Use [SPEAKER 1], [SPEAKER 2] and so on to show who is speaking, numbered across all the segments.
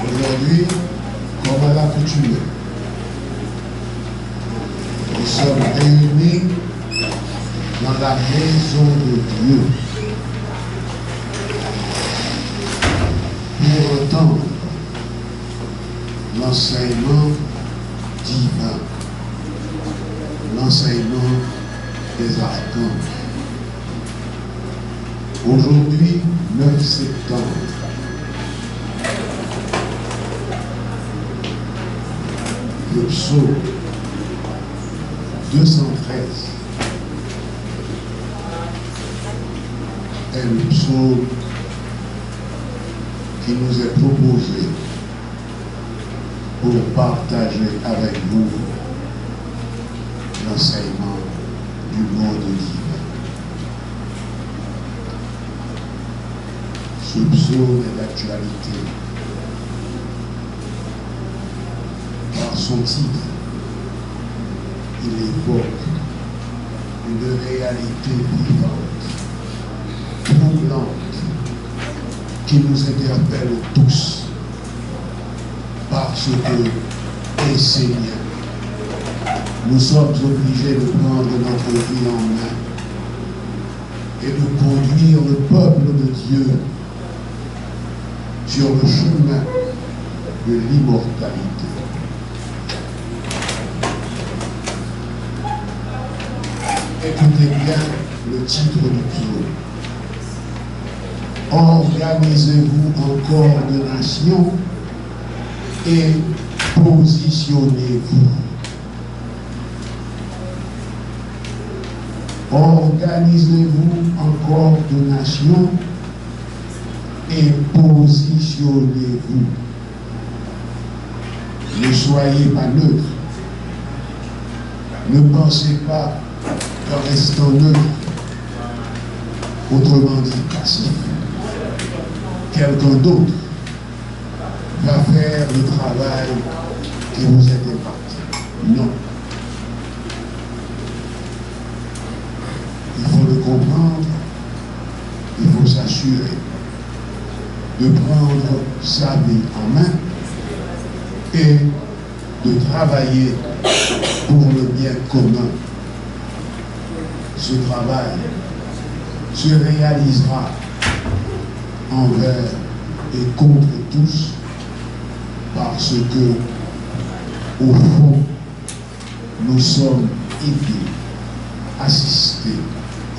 [SPEAKER 1] Aujourd'hui, comme à l'accoutumée, nous sommes réunis dans la maison de Dieu pour entendre l'enseignement divin, l'enseignement des archanges. Aujourd'hui, 9 septembre, le psaume 213 est le psaume qui nous est proposé pour partager avec vous l'enseignement du monde divin. Ce psaume est d'actualité par son titre. Il évoque une réalité vivante, troublante, qui nous interpelle tous, parce que, Seigneur, nous sommes obligés de prendre notre vie en main et de conduire le peuple de Dieu sur le chemin de l'immortalité. Écoutez bien le titre du psaume. Organisez-vous en coordination et positionnez-vous. Organisez-vous en coordination et positionnez-vous. Ne soyez pas neutre. Ne pensez pas qu'en restant neutre, autrement dit passif, quelqu'un d'autre va faire le travail qui vous est imparti. Non. Il faut le comprendre, il faut s'assurer de prendre sa vie en main et de travailler pour le bien commun. Ce travail se réalisera envers et contre tous parce que, au fond, nous sommes aidés, assistés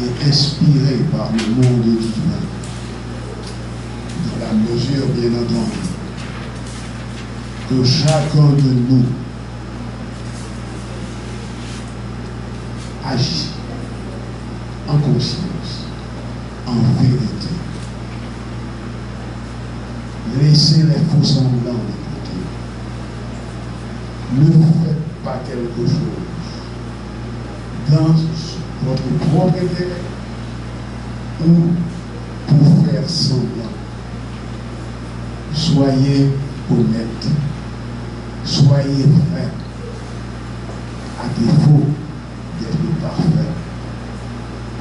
[SPEAKER 1] et inspirés par le monde divin. Dans la mesure, bien entendu, que chacun de nous agit en conscience, en vérité. Laissez les faux semblants de côté. Ne faites pas quelque chose dans votre propre intérêt ou pour faire semblant. Soyez honnête, soyez vrai, à défaut d'être parfait,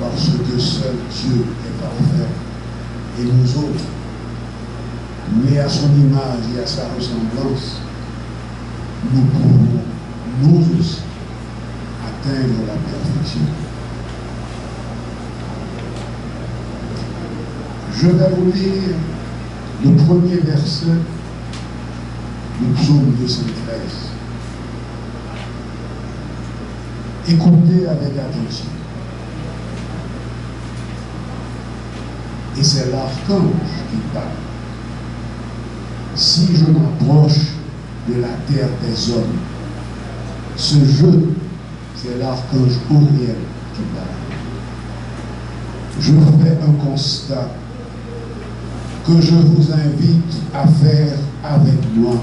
[SPEAKER 1] parce que seul Dieu est parfait et nous autres, nés à son image et à sa ressemblance, nous pouvons, nous aussi, atteindre la perfection. Je vais vous lire le premier verset du psaume 213. Écoutez avec attention. Et c'est l'archange qui parle. Si je m'approche de la terre des hommes, ce je, c'est l'archange Uriel qui parle. Je fais un constat que je vous invite à faire avec moi.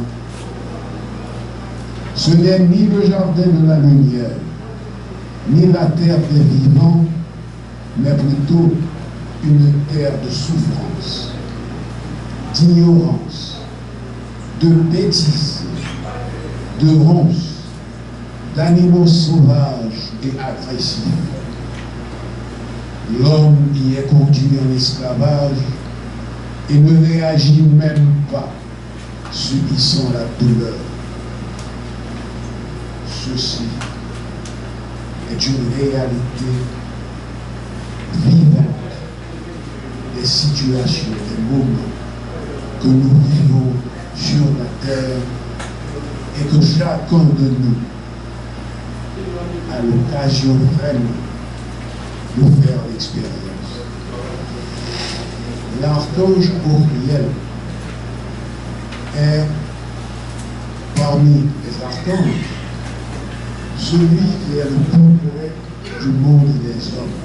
[SPEAKER 1] Ce n'est ni le jardin de la lumière, ni la terre des vivants, mais plutôt une terre de souffrance, d'ignorance, de bêtises, de ronces, d'animaux sauvages et agressifs. L'homme y est conduit en esclavage et ne réagit même pas, subissant la douleur. Ceci est une réalité vivante des situations, des moments que nous vivons sur la terre et que chacun de nous a l'occasion vraiment de faire l'expérience. L'archange Uriel est parmi les archanges celui qui est le plus près du monde des hommes.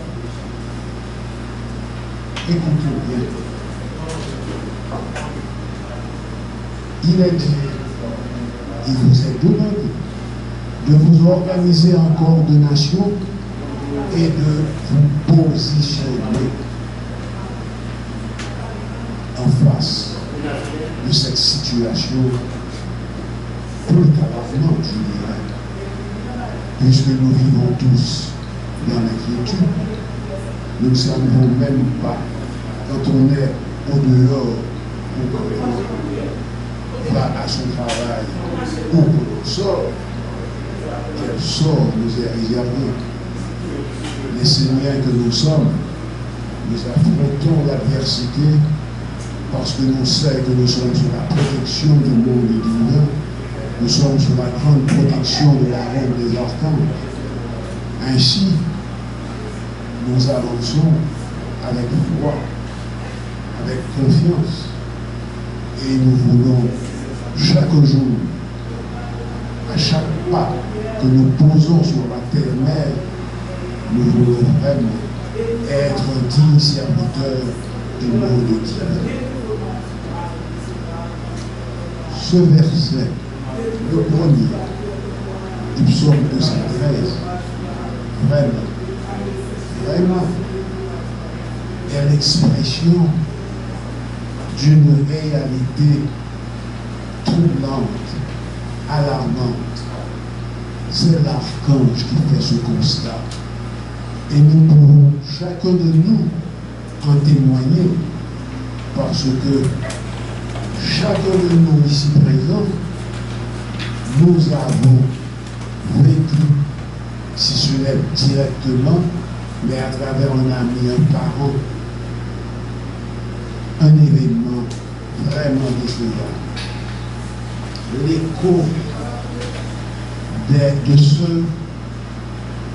[SPEAKER 1] Écoutez bien. Il est dit, il vous est demandé de vous organiser en coordination et de vous positionner en face de cette situation plus alarmante, je dirais, puisque nous vivons tous dans l'inquiétude. Nous ne savons même pas, quand on est au dehors ou quand on va à son travail ou quand on sort, quel sort nous est réservé. Les Seigneurs que nous sommes, nous affrontons l'adversité parce que nous savons que nous sommes sous la protection du monde divin, nous sommes sous la grande protection de la reine des archanges. Ainsi, nous avançons avec foi, avec confiance, et nous voulons chaque jour, à chaque pas que nous posons sur la terre-mère, nous voulons vraiment être dignes serviteurs du monde divin. Ce verset, le premier du psaume 213, vraiment, est l'expression d'une réalité troublante, alarmante. C'est l'archange qui fait ce constat. Et nous pouvons, chacun de nous, en témoigner, parce que chacun de nous ici présents, nous avons vécu, si ce n'est directement, mais à travers un ami, un parent, un événement vraiment décevant. L'écho de ceux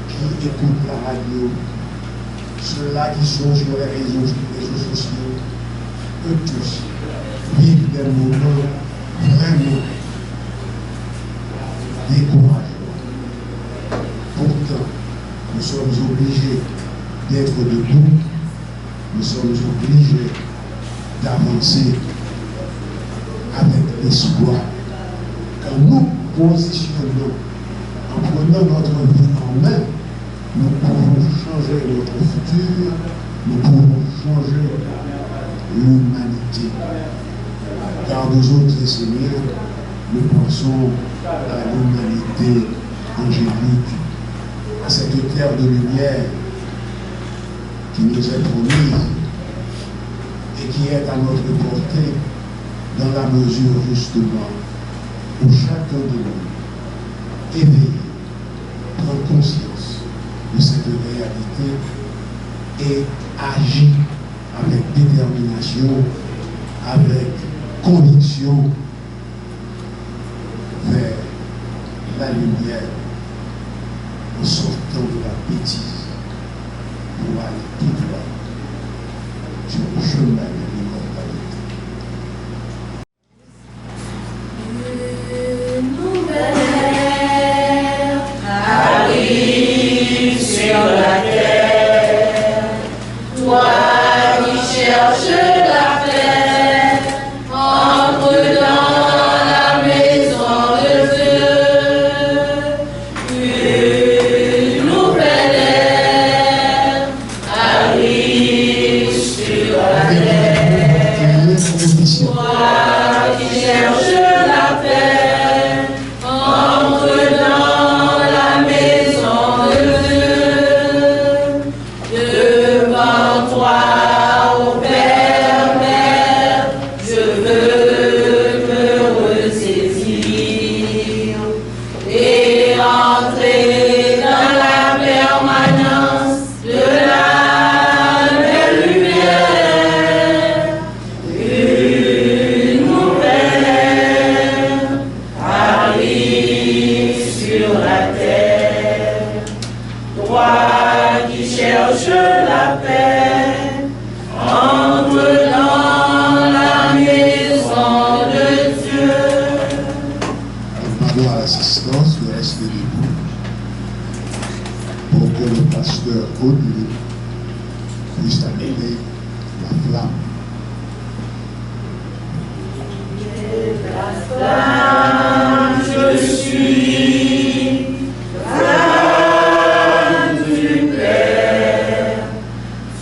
[SPEAKER 1] qui écoutent la radio, ceux-là qui sont sur les réseaux sociaux, eux tous vivent des moments vraiment décourageants. Pourtant, nous sommes obligés d'être debout, nous sommes obligés d'avancer avec l'espoir. Quand nous positionnons, en prenant notre vie en main, nous pouvons changer notre futur, nous pouvons changer l'humanité. Car nous autres, Seigneur, nous pensons à l'humanité angélique, à cette terre de lumière qui nous est promise et qui est à notre portée dans la mesure justement où chacun de nous éveillé prend conscience de cette réalité et agit avec détermination, avec conviction vers la lumière en sortant de la bêtise pour aller tout droit sur le chemin de l'immortalité.
[SPEAKER 2] Arrive sur la terre, toi qui cherches la paix, entre dans la maison de Dieu. Une nouvelle ère arrive sur la terre, toi qui cherches la paix, entre dans la maison de Dieu. Devant
[SPEAKER 1] juste à côté, la flamme.
[SPEAKER 2] La flamme, je suis, flamme du Père,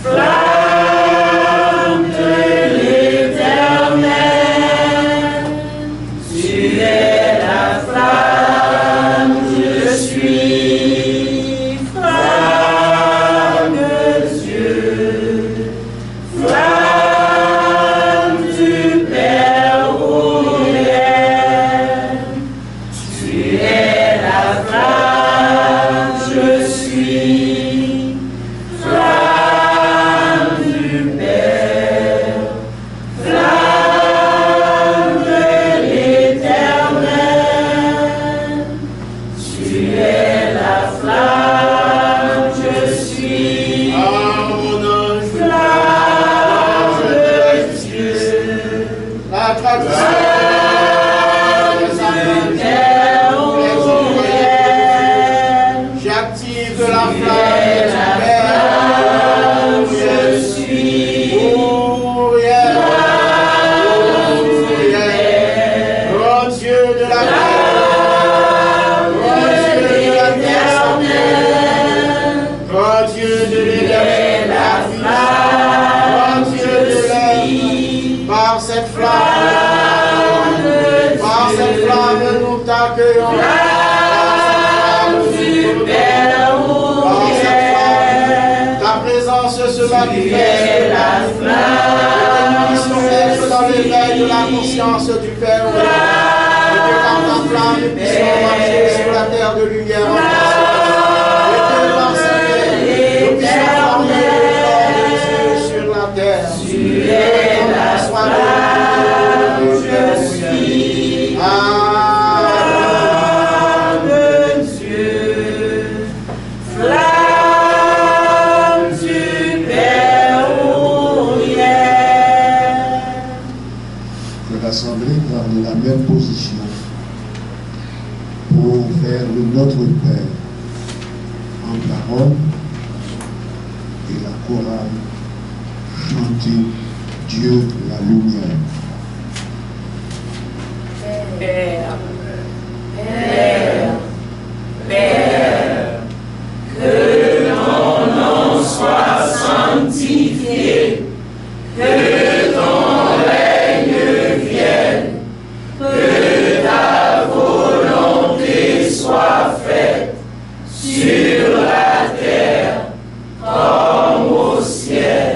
[SPEAKER 2] flamme de l'Éternel. Tu es la flamme, je suis, flamme de Dieu, flamme du Père au ciel. Tu es la flamme, je suis, flamme du Père, flamme de l'Éternel. Tu es la flamme, je suis, flamme de Dieu,
[SPEAKER 3] La tradition
[SPEAKER 2] flamme du Père au ciel.
[SPEAKER 3] j'active de la
[SPEAKER 2] Tu
[SPEAKER 3] flamme
[SPEAKER 2] es
[SPEAKER 3] du
[SPEAKER 2] la
[SPEAKER 3] Père.
[SPEAKER 2] flamme, je suis,
[SPEAKER 3] Courriel, courriel. Oh Dieu de la terre, oh Dieu de la terre, oh Dieu de l'éternel, oh Dieu de l'air, par cette flamme, nous t'accueillons. Par cette flamme, ta présence se manifeste. Que nous puissions être dans l'éveil de la conscience du Père. Et que dans ta flamme, nous puissions marcher sur la terre de lumière en conscience. Et que par cette terre, nous puissions former le corps de Dieu sur la terre.
[SPEAKER 2] Tu es la flamme, je suis, flamme de Dieu, flamme du Père au ciel.
[SPEAKER 1] Que l'Assemblée garde la même position pour faire le Notre Père en parole et la chorale chanter Dieu la lumière.
[SPEAKER 2] Père, Père, Père, que ton nom soit sanctifié, que ton règne vienne, que ta volonté soit faite sur la terre comme au ciel.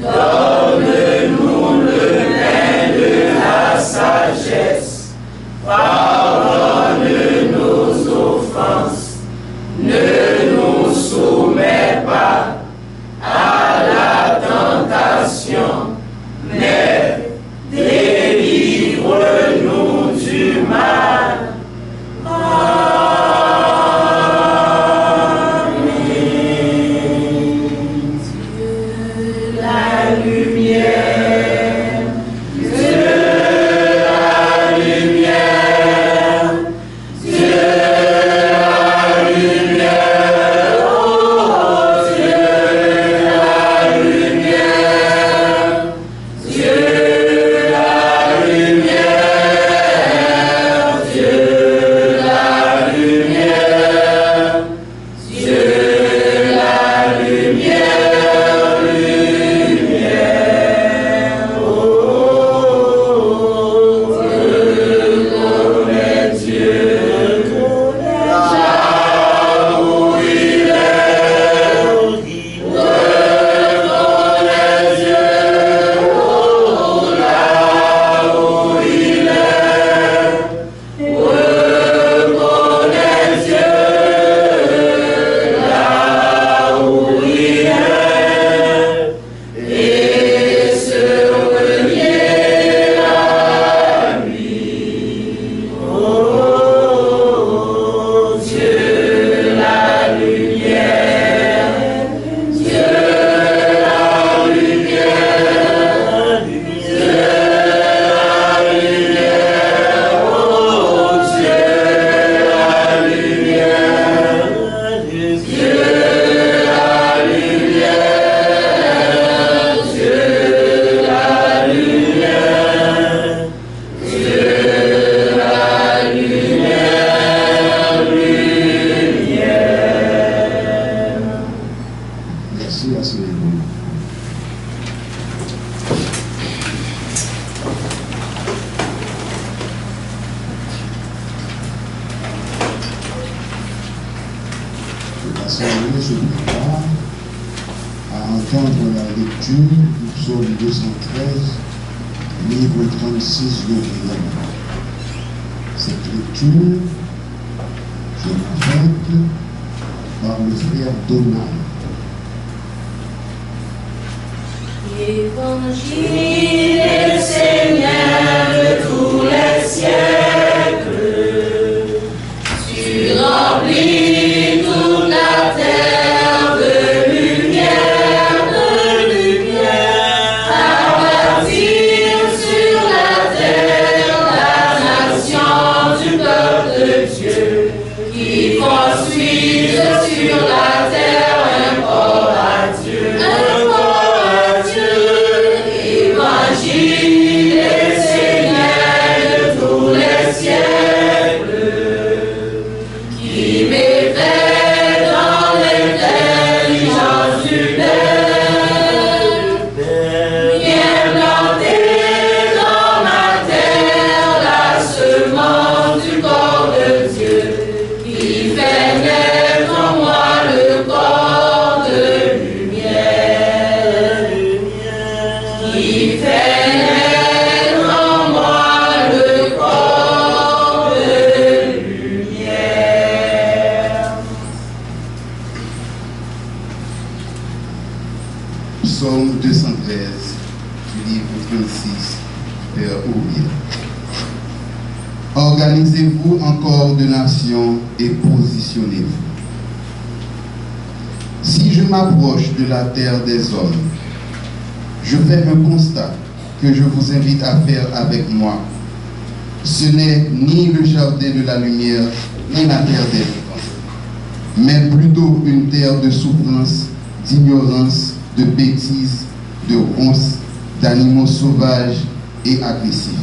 [SPEAKER 2] Donne-nous le pain de la sagesse. Pardonne nos offenses. Ne nous soumets pas à la tentation,
[SPEAKER 1] L'Assemblée se prépare à entendre la lecture du psaume 213, livre 36 de Réveil. Cette lecture, je l'ai faite par le frère Donald.
[SPEAKER 2] Évangile du Seigneur de tous les siècles, tu remplis toute la terre de lumière, à bâtir sur la terre la nation du peuple de Dieu, qui construisent sur la terre un corps à Dieu. Évangile du Seigneur de tous les siècles, qui m'éveille dans l'intelligence du Père, vient planter dans ma terre la semence du corps de Dieu, qui fait naître en moi le corps de lumière, qui fait naître en moi le corps de lumière.
[SPEAKER 4] Psaume 213 du livre 36, Père Ouville. Organisez-vous en corps de nation et positionnez-vous. Si je m'approche de la terre des hommes, je fais un constat que je vous invite à faire avec moi. Ce n'est ni le jardin de la lumière, ni la terre des vivants, mais plutôt une terre de souffrance, d'ignorance, de bêtises, de ronces, d'animaux sauvages et agressifs.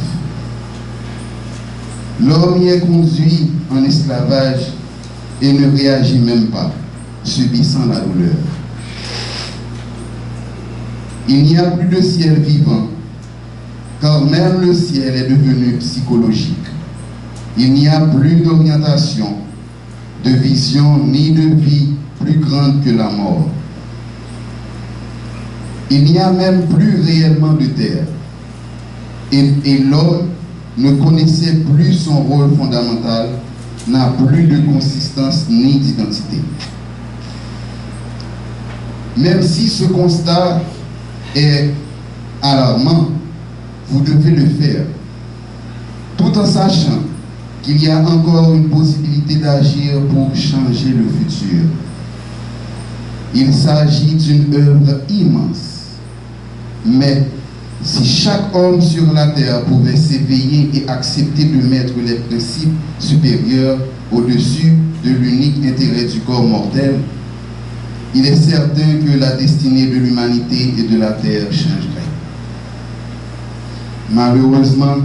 [SPEAKER 4] L'homme y est conduit en esclavage et ne réagit même pas, subissant la douleur. Il n'y a plus de ciel vivant, car même le ciel est devenu psychologique. Il n'y a plus d'orientation, de vision ni de vie plus grande que la mort. Il n'y a même plus réellement de terre. Et l'homme ne connaissait plus son rôle fondamental, n'a plus de consistance ni d'identité. Même si ce constat est alarmant, vous devez le faire, tout en sachant qu'il y a encore une possibilité d'agir pour changer le futur. Il s'agit d'une œuvre immense. Mais si chaque homme sur la terre pouvait s'éveiller et accepter de mettre les principes supérieurs au-dessus de l'unique intérêt du corps mortel, il est certain que la destinée de l'humanité et de la terre changerait. Malheureusement,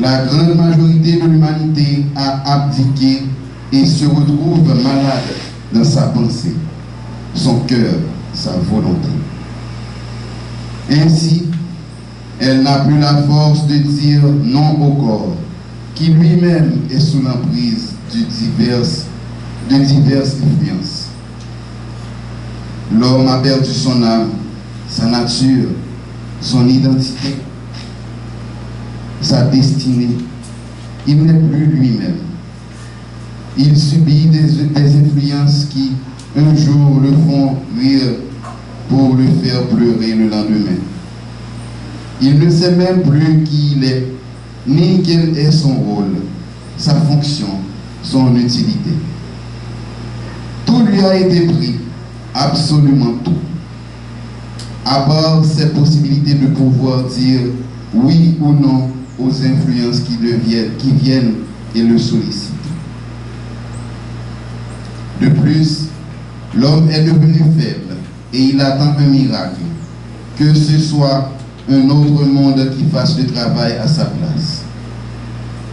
[SPEAKER 4] la grande majorité de l'humanité a abdiqué et se retrouve malade dans sa pensée, son cœur, sa volonté. Ainsi, elle n'a plus la force de dire non au corps, qui lui-même est sous l'emprise de diverses influences. L'homme a perdu son âme, sa nature, son identité, sa destinée. Il n'est plus lui-même. Il subit des influences qui, un jour, le font rire pour le faire pleurer le lendemain. Il ne sait même plus qui il est, ni quel est son rôle, sa fonction, son utilité. Tout lui a été pris, absolument tout. À part ses possibilités de pouvoir dire oui ou non aux influences qui viennent et le sollicitent. De plus, l'homme est devenu faible et il attend un miracle, que ce soit un autre monde qui fasse le travail à sa place.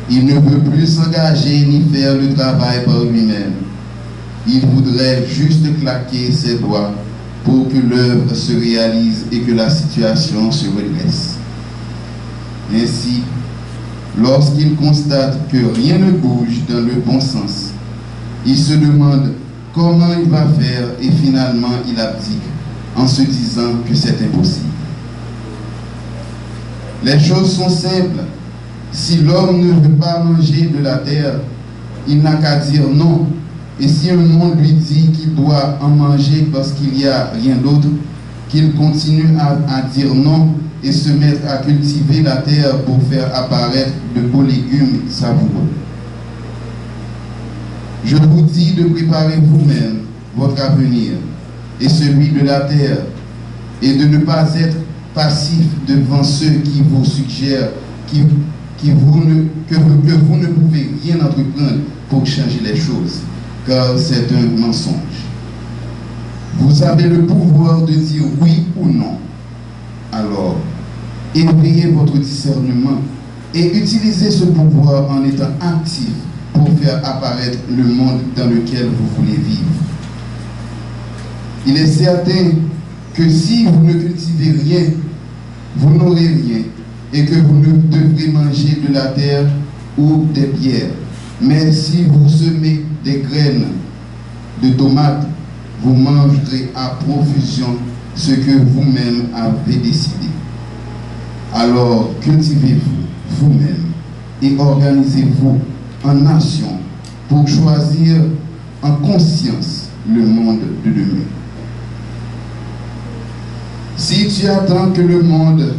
[SPEAKER 4] Il ne veut plus s'engager ni faire le travail par lui-même. Il voudrait juste claquer ses doigts pour que l'œuvre se réalise et que la situation se redresse. Ainsi, lorsqu'il constate que rien ne bouge dans le bon sens, il se demande comment il va faire et finalement il abdique en se disant que c'est impossible. Les choses sont simples. Si l'homme ne veut pas manger de la terre, il n'a qu'à dire non. Et si un monde lui dit qu'il doit en manger parce qu'il n'y a rien d'autre, qu'il continue à dire non et se mettre à cultiver la terre pour faire apparaître de beaux légumes savoureux. Je vous dis de préparer vous-même votre avenir et celui de la terre et de ne pas être passif devant ceux qui vous suggèrent que vous ne pouvez rien entreprendre pour changer les choses, car c'est un mensonge. Vous avez le pouvoir de dire oui ou non. Alors, éveillez votre discernement et utilisez ce pouvoir en étant actif pour faire apparaître le monde dans lequel vous voulez vivre. Il est certain que si vous ne cultivez rien, vous n'aurez rien et que vous ne devrez manger de la terre ou des pierres. Mais si vous semez des graines de tomates, vous mangerez à profusion ce que vous-même avez décidé. Alors cultivez-vous vous-même et organisez-vous en nation pour choisir en conscience le monde de demain. Si tu attends que le monde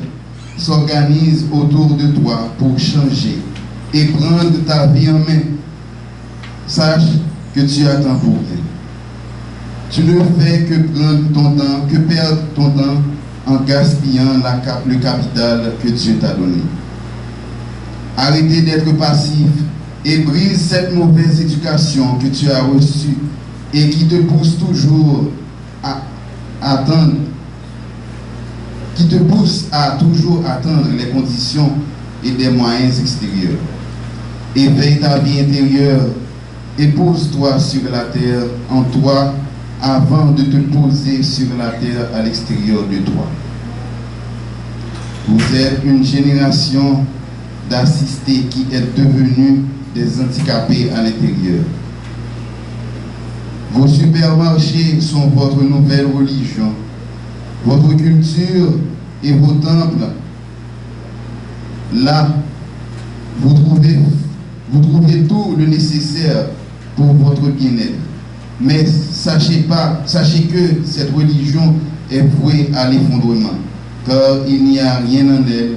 [SPEAKER 4] s'organise autour de toi pour changer et prendre ta vie en main, sache que tu attends pour rien. Tu ne fais que perdre ton temps en gaspillant le capital que Dieu t'a donné. Arrêtez d'être passif et brise cette mauvaise éducation que tu as reçue et qui te pousse toujours à attendre, toujours attendre les conditions et des moyens extérieurs. Éveille ta vie intérieure et pose-toi sur la terre en toi avant de te poser sur la terre à l'extérieur de toi. Vous êtes une génération d'assistés qui est devenue des handicapés à l'intérieur. Vos supermarchés sont votre nouvelle religion, votre culture et vos temples. Là, vous trouvez tout le nécessaire pour votre bien-être. Mais sachez que cette religion est vouée à l'effondrement, car il n'y a rien en elle,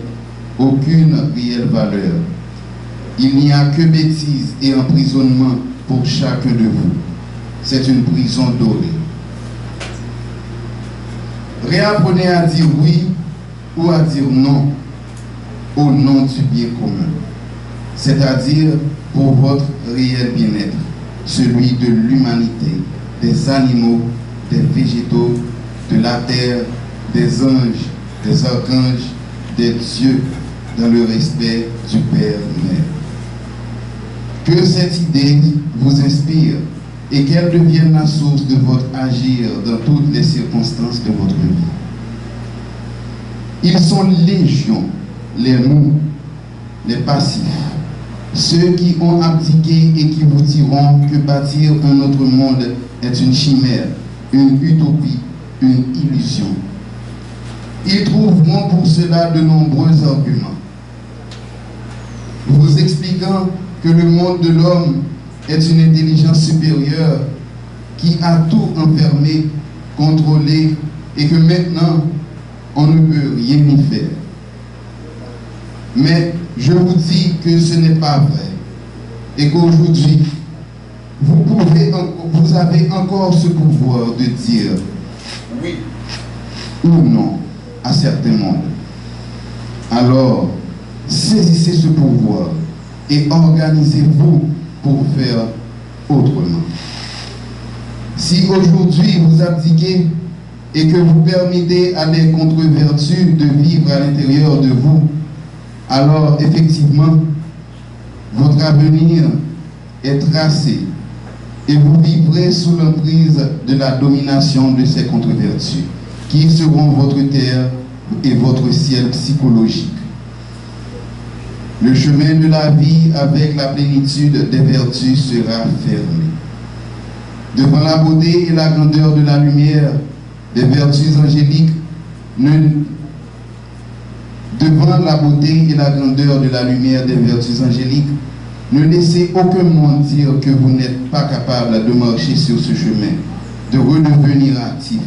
[SPEAKER 4] aucune réelle valeur. Il n'y a que bêtises et emprisonnement pour chacun de vous. C'est une prison dorée. Réapprenez à dire oui ou à dire non au nom du bien commun, c'est-à-dire pour votre réel bien-être, celui de l'humanité, des animaux, des végétaux, de la terre, des anges, des archanges, des dieux, dans le respect du Père-Mère. Que cette idée vous inspire et qu'elle devienne la source de votre agir dans toutes les circonstances de votre vie. Ils sont légion, les mous, les passifs, ceux qui ont abdiqué et qui vous diront que bâtir un autre monde est une chimère, une utopie, une illusion. Ils trouveront pour cela de nombreux arguments, vous expliquant que le monde de l'homme est une intelligence supérieure qui a tout enfermé, contrôlé et que maintenant on ne peut rien y faire. Mais je vous dis que ce n'est pas vrai et qu'aujourd'hui vous avez encore ce pouvoir de dire oui ou non à certains mondes. Alors, saisissez ce pouvoir et organisez-vous pour faire autrement. Si aujourd'hui vous abdiquez et que vous permettez à des contre-vertus de vivre à l'intérieur de vous, alors effectivement, votre avenir est tracé et vous vivrez sous l'emprise de la domination de ces contre-vertus, qui seront votre terre et votre ciel psychologique. Le chemin de la vie avec la plénitude des vertus sera fermé. Devant la beauté et la grandeur de la lumière des vertus angéliques, devant la beauté et la grandeur de la lumière des vertus angéliques, ne laissez aucun monde dire que vous n'êtes pas capable de marcher sur ce chemin, de redevenir actif.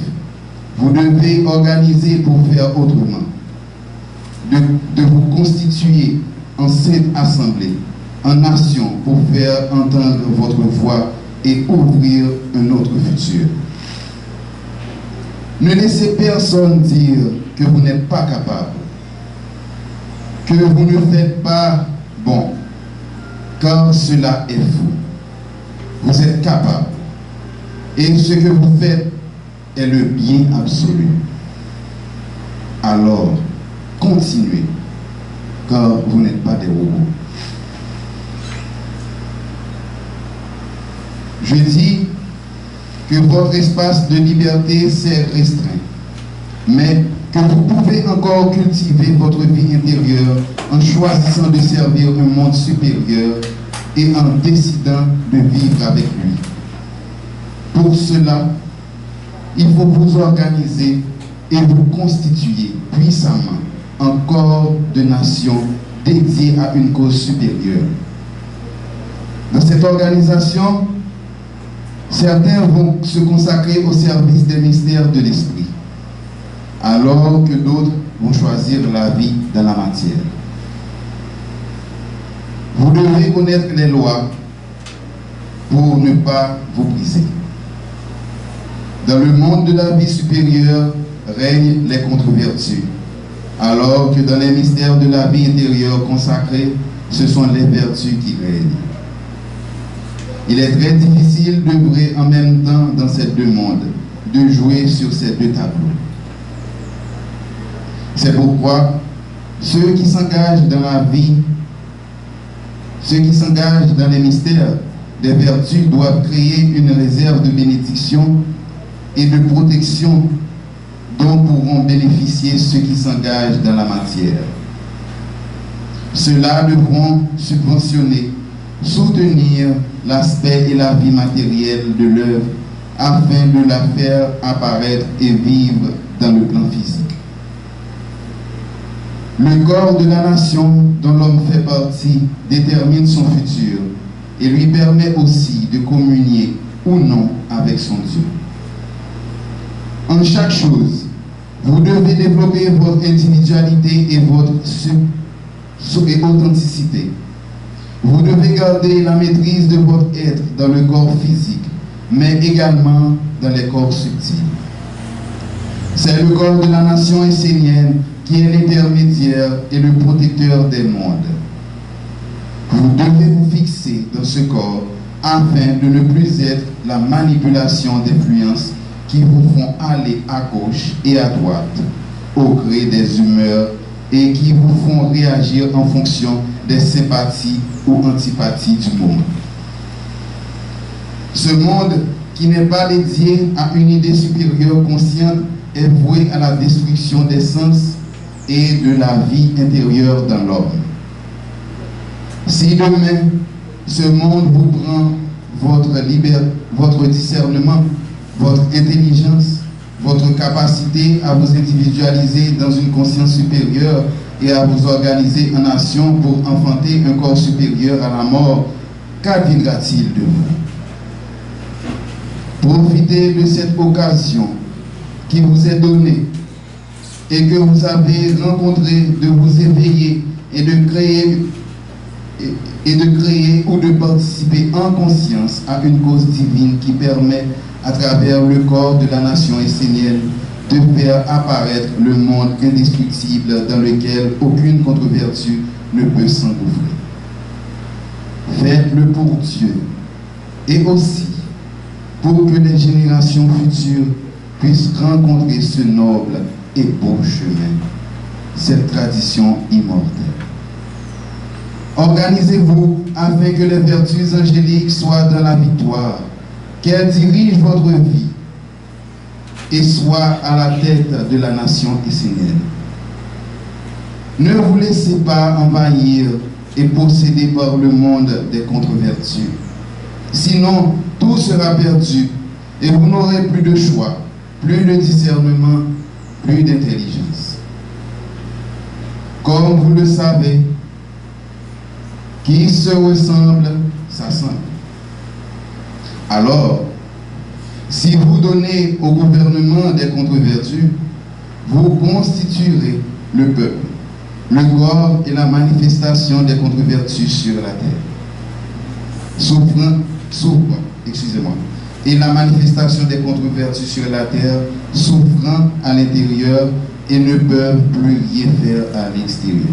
[SPEAKER 4] Vous devez organiser pour faire autrement, de vous constituer en sainte assemblée, en nation, pour faire entendre votre voix et ouvrir un autre futur. Ne laissez personne dire que vous n'êtes pas capable, que vous ne faites pas bon, car cela est faux. Vous êtes capable. Et ce que vous faites est le bien absolu. Alors, continuez, car vous n'êtes pas des robots. Je dis que votre espace de liberté s'est restreint, mais que vous pouvez encore cultiver votre vie intérieure en choisissant de servir un monde supérieur et en décidant de vivre avec lui. Pour cela, il faut vous organiser et vous constituer puissamment en corps de nation dédié à une cause supérieure. Dans cette organisation, certains vont se consacrer au service des mystères de l'esprit, alors que d'autres vont choisir la vie dans la matière. Vous devez connaître les lois pour ne pas vous briser. Dans le monde de la vie supérieure règnent les contre-vertus, alors que dans les mystères de la vie intérieure consacrée, ce sont les vertus qui règnent. Il est très difficile d'œuvrer en même temps dans ces deux mondes, de jouer sur ces deux tableaux. C'est pourquoi ceux qui s'engagent dans la vie, ceux qui s'engagent dans les mystères des vertus doivent créer une réserve de bénédiction et de protection dont pourront bénéficier ceux qui s'engagent dans la matière. Ceux-là devront subventionner, soutenir l'aspect et la vie matérielle de l'œuvre afin de la faire apparaître et vivre dans le plan physique. Le corps de la nation dont l'homme fait partie détermine son futur et lui permet aussi de communier ou non avec son Dieu. En chaque chose, vous devez développer votre individualité et votre authenticité. Vous devez garder la maîtrise de votre être dans le corps physique, mais également dans les corps subtils. C'est le corps de la nation essénienne qui est l'intermédiaire et le protecteur des mondes. Vous devez vous fixer dans ce corps afin de ne plus être la manipulation d'influences qui vous font aller à gauche et à droite au gré des humeurs et qui vous font réagir en fonction des sympathies ou antipathies du monde. Ce monde qui n'est pas dédié à une idée supérieure consciente est voué à la destruction des sens et de la vie intérieure dans l'homme. Si demain, ce monde vous prend votre liberté, votre discernement, votre intelligence, votre capacité à vous individualiser dans une conscience supérieure et à vous organiser en nation pour enfanter un corps supérieur à la mort, qu'adviendra-t-il de vous? Profitez de cette occasion qui vous est donnée et que vous avez rencontré de vous éveiller et de créer ou de participer en conscience à une cause divine qui permet, à travers le corps de la nation essénienne, de faire apparaître le monde indestructible dans lequel aucune contre-vertu ne peut s'engouffrer. Faites-le pour Dieu et aussi pour que les générations futures puissent rencontrer ce noble et beau chemin, cette tradition immortelle. Organisez-vous afin que les vertus angéliques soient dans la victoire qu'elle dirige votre vie et soit à la tête de la nation essénienne. Ne vous laissez pas envahir et posséder par le monde des contre-vertus. Sinon, tout sera perdu et vous n'aurez plus de choix, plus de discernement, plus d'intelligence. Comme vous le savez, qui se ressemble s'assemble. Alors, si vous donnez au gouvernement des contre-vertus, vous constituerez le peuple, le corps et la manifestation des contre-vertus sur la terre. Et la manifestation des contre-vertus sur la terre, souffrant à l'intérieur et ne peuvent plus rien faire à l'extérieur.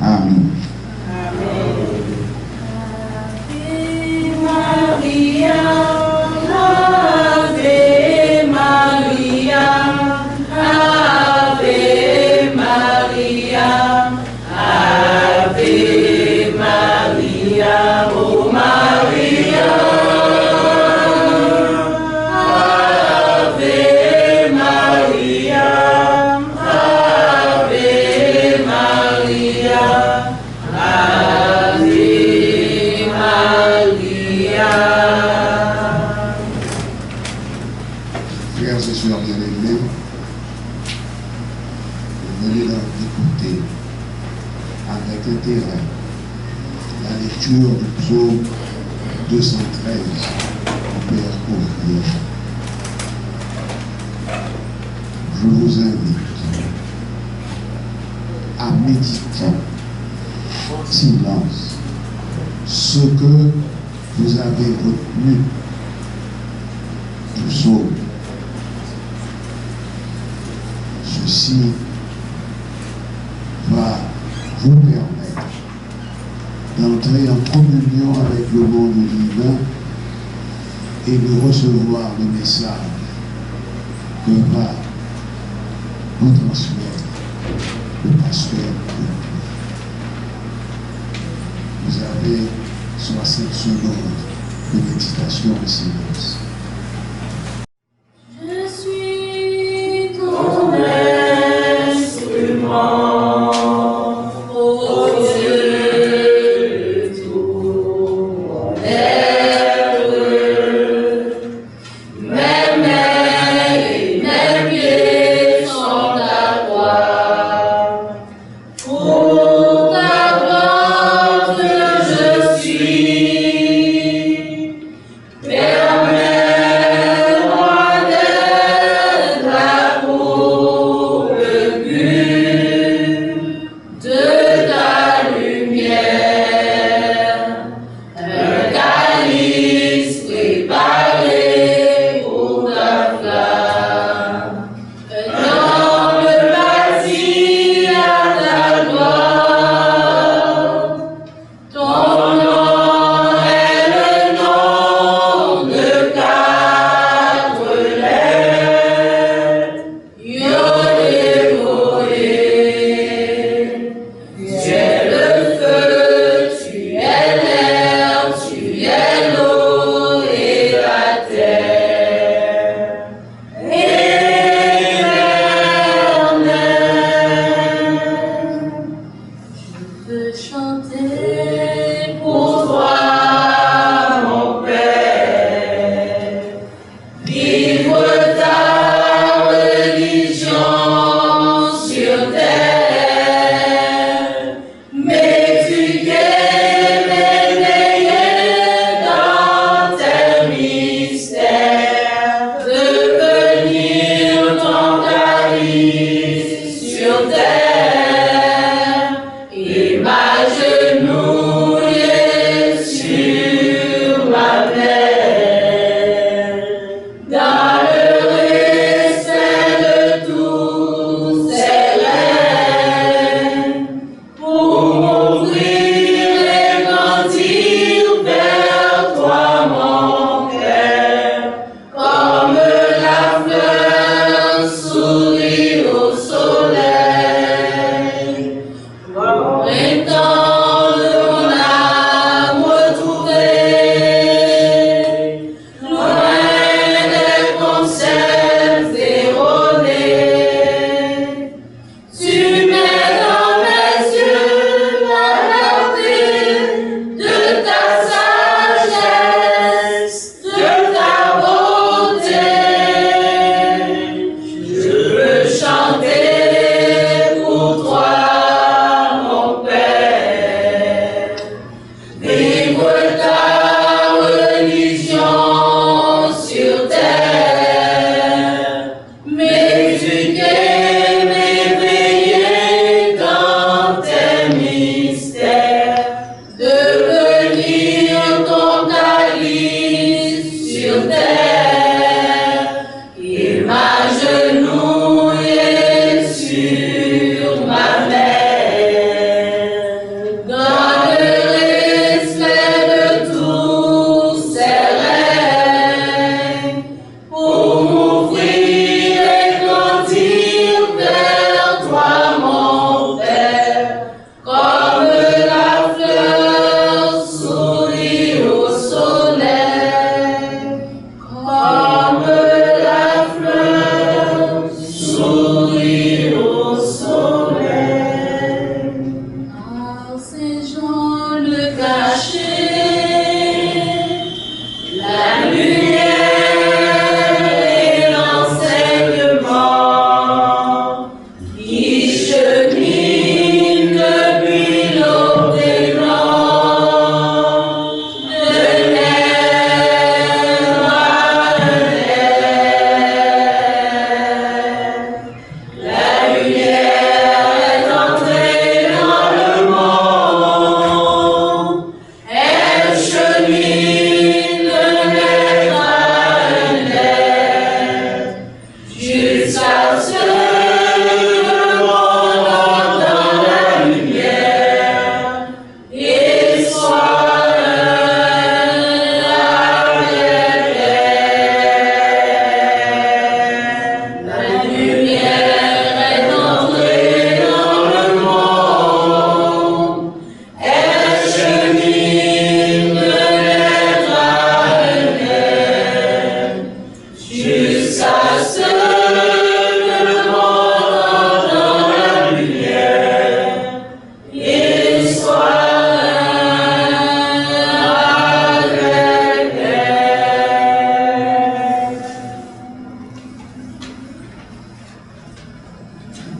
[SPEAKER 4] Amen.
[SPEAKER 1] La lecture du psaume 213 au Père ouvrier. Je vous invite à méditer en silence ce que vous avez retenu du psaume. Ceci va vous permettre d'entrer en communion avec le monde divin et de recevoir le message que va vous transmettre le pasteur. Vous avez 60 secondes de méditation en silence.
[SPEAKER 2] Je suis ton instrument. Souris au sol.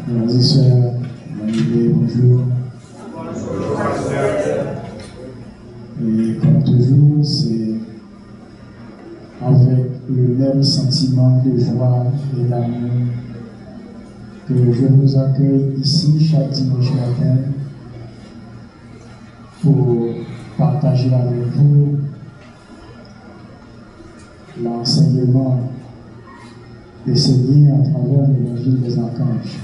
[SPEAKER 5] Frères et sœurs, bonjour. Et comme toujours, c'est avec le même sentiment de joie et d'amour que je vous accueille ici chaque dimanche matin pour partager avec vous l'enseignement enseigné à travers l'évangile des archanges.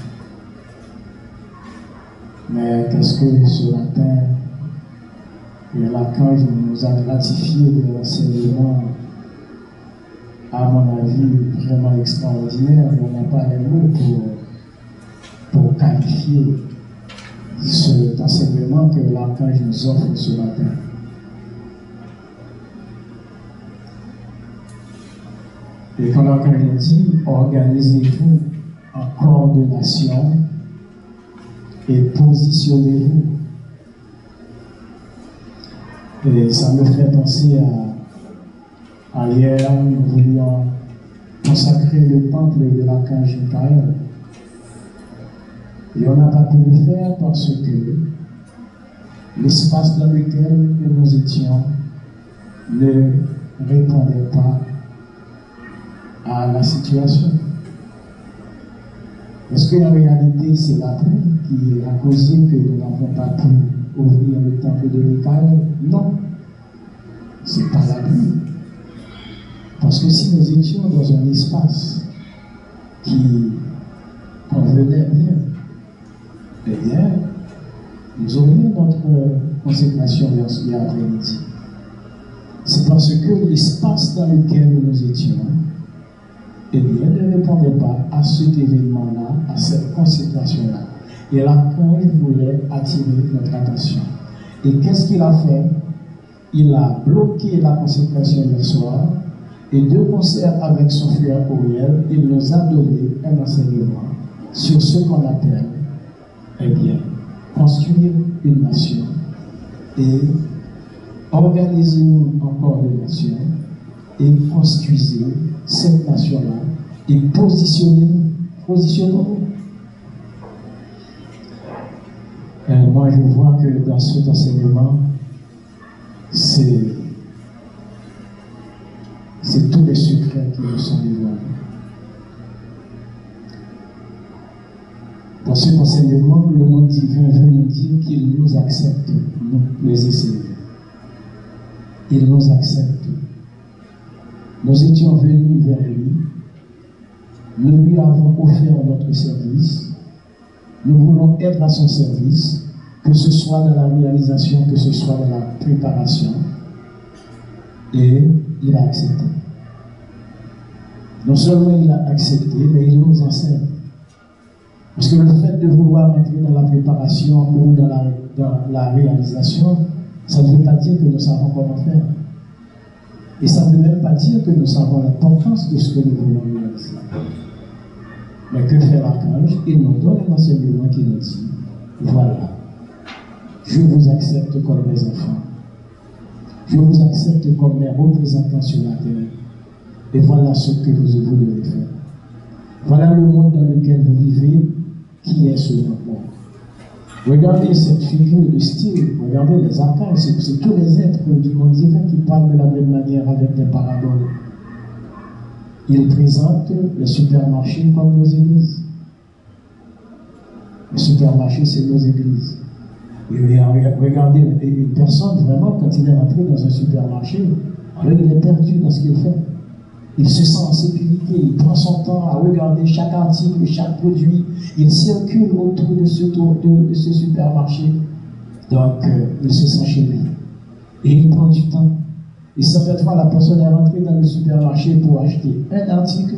[SPEAKER 5] Mais qu'est-ce que ce matin, l'archange nous a gratifié de l'enseignement, à mon avis, vraiment extraordinaire. On n'a pas les mots pour qualifier cet enseignement que l'archange nous offre ce matin. Et quand l'archange nous dit, organisez-vous en coordination et positionnez-vous. Et ça me fait penser à hier, nous voulions consacrer le temple de l'archange Michael. Et on n'a pas pu le faire parce que l'espace dans lequel nous étions ne répondait pas à la situation. Est-ce qu'en réalité, c'est la pluie qui a causé que nous n'avons pas pu ouvrir le temple de Michael? Non, ce n'est pas la pluie. Parce que si nous étions dans un espace qui convenait bien, eh bien, nous aurions notre consécration hier après-midi. C'est parce que l'espace dans lequel nous étions, eh bien, ne répondait pas à cet événement-là, à cette consécration-là. Et l'archange voulait attirer notre attention. Et qu'est-ce qu'il a fait? Il a bloqué la consécration hier soir, et de concert avec son frère Auriel, il nous a donné un enseignement sur ce qu'on appelle, eh bien, construire une nation et organiser-nous en coordination et construisez cette nation-là et positionnons-nous. Moi, je vois que dans cet enseignement, c'est tous les secrets qui nous sont dévoilés. Dans cet enseignement, le monde divin veut nous dire qu'il nous accepte, nous, les essayés. Il nous accepte. Nous étions venus vers lui, nous lui avons offert notre service, nous voulons être à son service, que ce soit dans la réalisation, que ce soit dans la préparation, et il a accepté. Non seulement il a accepté, mais il nous enseigne. Parce que le fait de vouloir entrer dans la préparation ou dans la réalisation, ça ne veut pas dire que nous savons comment faire. Et ça ne veut même pas dire que nous savons l'importance de ce que nous voulons réaliser. Mais que fait l'archange? Il nous donne un enseignement qui nous dit, voilà, je vous accepte comme mes enfants. Je vous accepte comme mes représentants sur la terre. Et voilà ce que vous devez faire. Voilà le monde dans lequel vous vivez, qui est ce monde-là. Regardez cette figure de style, regardez les archanges, c'est tous les êtres du monde divin qui parlent de la même manière avec des paraboles. Ils présentent les supermarchés comme nos églises. Les supermarchés, c'est nos églises. Et regardez une personne, vraiment, quand il est rentré dans un supermarché, alors il est perdu dans ce qu'il fait. Il se sent en sécurité, il prend son temps à regarder chaque article, chaque produit. Il circule autour de ce supermarché. Donc, il se sent chez lui. Et il prend du temps. Et certaines fois, la personne est rentrée dans le supermarché pour acheter un article.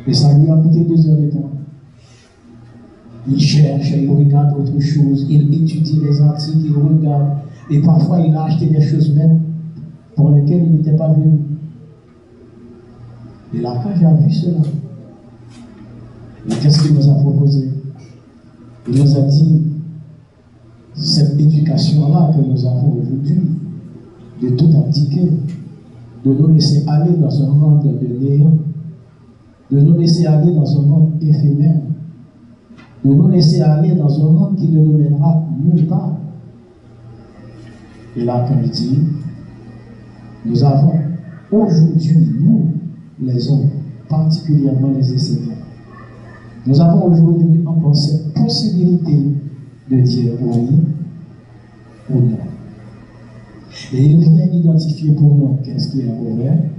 [SPEAKER 5] Et ça lui a coûté 2 heures de temps. Il cherche, il regarde autre chose, il étudie les articles, il regarde. Et parfois, il a acheté des choses même pour lesquelles il n'était pas venu. Et l'archange a vu cela. Et qu'est-ce qu'il nous a proposé? Il nous a dit, cette éducation-là que nous avons aujourd'hui, de tout abdiquer, de nous laisser aller dans un monde de néant, de nous laisser aller dans un monde éphémère, de nous laisser aller dans un monde qui ne nous mènera nulle part. Et là, comme il dit, nous avons aujourd'hui, nous, les hommes, particulièrement les enseignants, nous avons aujourd'hui encore cette possibilité de dire oui ou non. Et il vient identifier pour nous qu'est-ce qui est mauvais,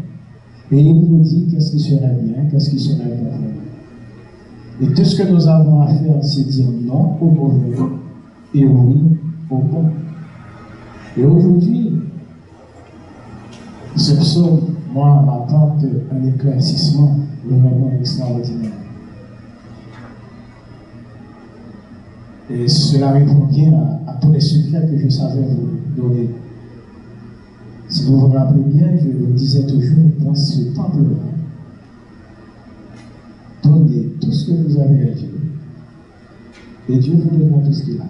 [SPEAKER 5] et il nous dit qu'est-ce qui serait bien, qu'est-ce qui serait bon pour nous. Et tout ce que nous avons à faire, c'est dire non au mauvais et oui au bon. Et aujourd'hui, ce psaume, moi, m'apporte un éclaircissement vraiment extraordinaire. Et cela répond bien à tous les secrets que je savais vous donner. Si vous vous rappelez bien, je le disais toujours, dans ce temple-là, donnez tout ce que vous avez à Dieu. Et Dieu vous donnera tout ce qu'il a.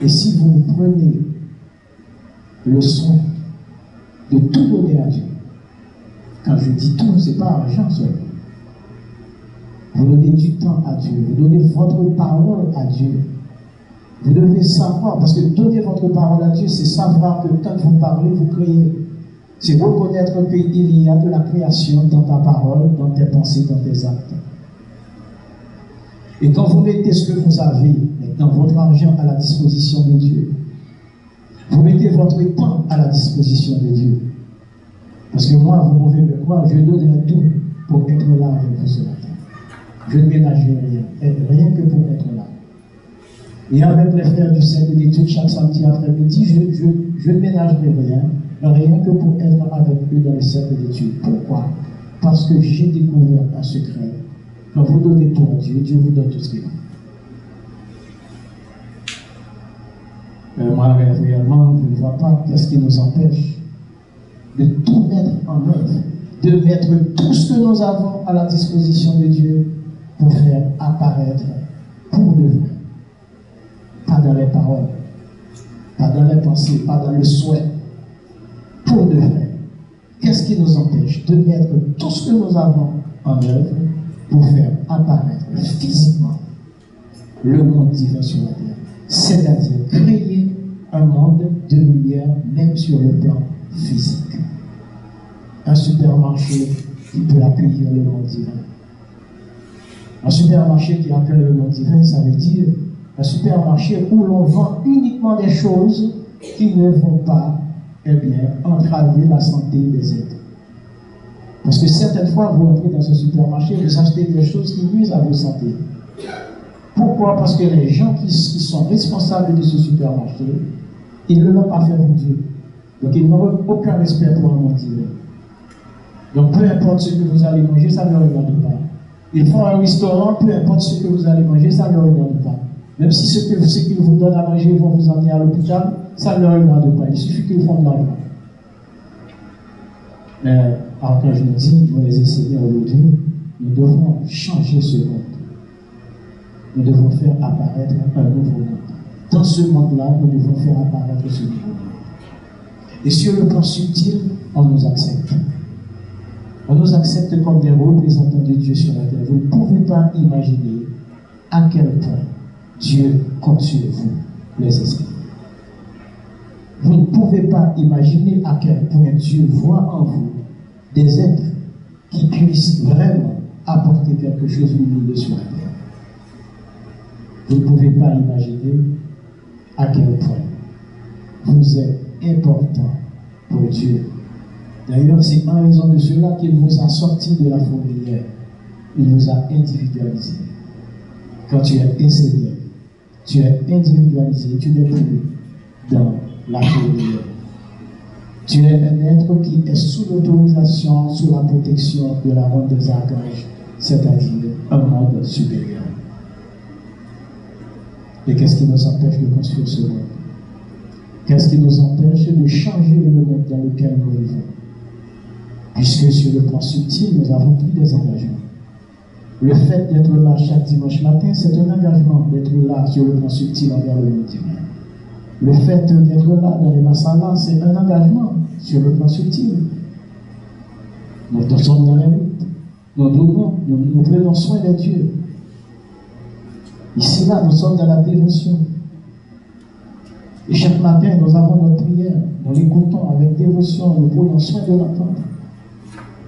[SPEAKER 5] Et si vous prenez le soin de tout donner à Dieu, quand je dis tout, ce n'est pas argent seulement. Vous donnez du temps à Dieu, vous donnez votre parole à Dieu. Vous devez savoir, parce que donner votre parole à Dieu, c'est savoir que quand vous parlez, vous créez. C'est reconnaître qu'il y a de la création dans ta parole, dans tes pensées, dans tes actes. Et quand vous mettez ce que vous avez, maintenant votre argent à la disposition de Dieu, vous mettez votre temps à la disposition de Dieu. Parce que moi, vous pouvez me croire, je donnerai tout pour être là avec vous ce matin. Je ne ménagerai rien, rien que pour être là. Et avec les frères du cercle d'études, chaque samedi après-midi, je ne ménagerai rien que pour être avec eux dans le cercle d'études. Pourquoi? Parce que j'ai découvert un secret. Quand vous donnez tout à Dieu, Dieu vous donne tout ce qu'il a. Moi, réellement, je ne vois pas qu'est-ce qui nous empêche de tout mettre en œuvre, de mettre tout ce que nous avons à la disposition de Dieu pour faire apparaître pour de vrai. Pas dans les paroles, pas dans les pensées, pas dans le souhait, pour de vrai. Qu'est-ce qui nous empêche de mettre tout ce que nous avons en œuvre pour faire apparaître physiquement le monde divin sur la terre, c'est-à-dire créer un monde de lumière même sur le plan physique. Un supermarché qui peut accueillir le monde divin. Un supermarché qui accueille le monde divin, ça veut dire un supermarché où l'on vend uniquement des choses qui ne vont pas, entraver la santé des êtres. Parce que certaines fois, vous entrez dans ce supermarché, vous achetez des choses qui nuisent à votre santé. Pourquoi? Parce que les gens qui sont responsables de ce supermarché, ils ne l'ont pas fait pour Dieu. Donc ils n'ont aucun respect pour le monde divin. Donc peu importe ce que vous allez manger, ça ne le regarde pas. Ils font un restaurant, peu importe ce que vous allez manger, ça ne le regarde pas. Même si ce qu'ils vous donnent à manger, ils vont vous emmener à l'hôpital, ça ne le regarde pas. Il suffit qu'ils font de l'argent. Mais alors quand je me dis, nous les enseignants aujourd'hui, nous devons changer ce monde. Nous devons faire apparaître un nouveau monde. Dans ce monde-là, nous devons faire apparaître ce nouveau monde. Et sur le plan subtil, on nous accepte. On nous accepte comme des représentants de Dieu sur la terre. Vous ne pouvez pas imaginer à quel point Dieu compte sur vous, les esprits. Vous ne pouvez pas imaginer à quel point Dieu voit en vous des êtres qui puissent vraiment apporter quelque chose de lumineux sur la terre. Vous ne pouvez pas imaginer à quel point vous êtes important pour Dieu. D'ailleurs, c'est en raison de cela qu'il vous a sorti de la fourmilière. Il vous a individualisé. Quand tu es enseigné, tu es individualisé, tu n'es plus dans la fourmilière. Tu es un être qui est sous l'autorisation, sous la protection de la ronde des archanges, c'est-à-dire un monde supérieur. Et qu'est-ce qui nous empêche de construire ce monde? Qu'est-ce qui nous empêche de changer le monde dans lequel nous vivons? Puisque sur le plan subtil, nous avons pris des engagements. Le fait d'être là chaque dimanche matin, c'est un engagement d'être là sur le plan subtil envers le monde divin. Le fait d'être là dans les masalas, c'est un engagement sur le plan subtil. Nous sommes dans les routes, nous donnons, nous prenons soin de Dieu. Ici, là, nous sommes dans la dévotion. Et chaque matin, nous avons notre prière. Nous l'écoutons avec dévotion, nous prenons soin de l'entendre.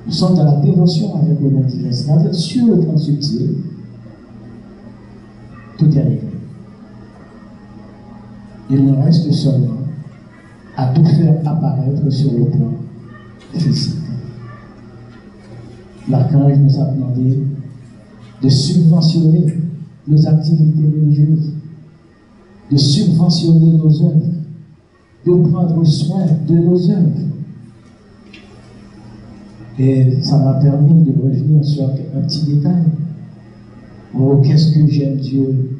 [SPEAKER 5] Nous sommes dans la dévotion avec le monde divin. C'est-à-dire, sur le plan subtil, tout est réglé. Il nous reste seulement à tout faire apparaître sur le plan physique. L'archange nous a demandé de subventionner nos activités religieuses, de subventionner nos œuvres, de prendre soin de nos œuvres. Et ça m'a permis de revenir sur un petit détail. Oh, qu'est-ce que j'aime Dieu!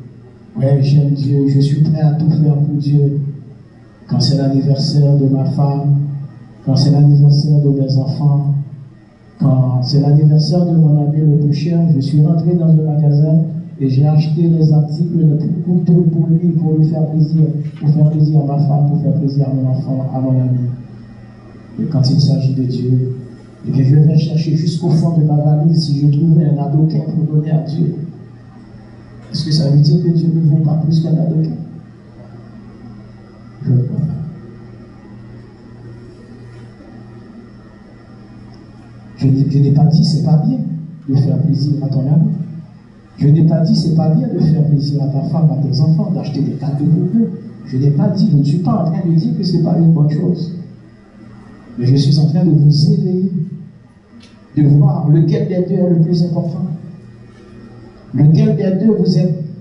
[SPEAKER 5] Ouais, j'aime Dieu, je suis prêt à tout faire pour Dieu. Quand c'est l'anniversaire de ma femme, quand c'est l'anniversaire de mes enfants, quand c'est l'anniversaire de mon ami le plus cher, je suis rentré dans le magasin et j'ai acheté les articles les plus coûteux pour lui, pour lui faire plaisir à ma femme, pour faire plaisir à mon enfant, à mon ami. Et quand il s'agit de Dieu, eh bien, je vais chercher jusqu'au fond de ma valise si je trouvais un avocat pour donner à Dieu. Est-ce que ça veut dire que Dieu ne vaut pas plus qu'un avocat? Je ne crois pas. Je n'ai pas dit c'est pas bien de faire plaisir à ton ami. Je n'ai pas dit c'est pas bien de faire plaisir à ta femme, à tes enfants, d'acheter des cadeaux pour eux. Je n'ai pas dit, je ne suis pas en train de dire que ce n'est pas une bonne chose. Mais je suis en train de vous éveiller, de voir lequel des deux est le plus important. Lequel des deux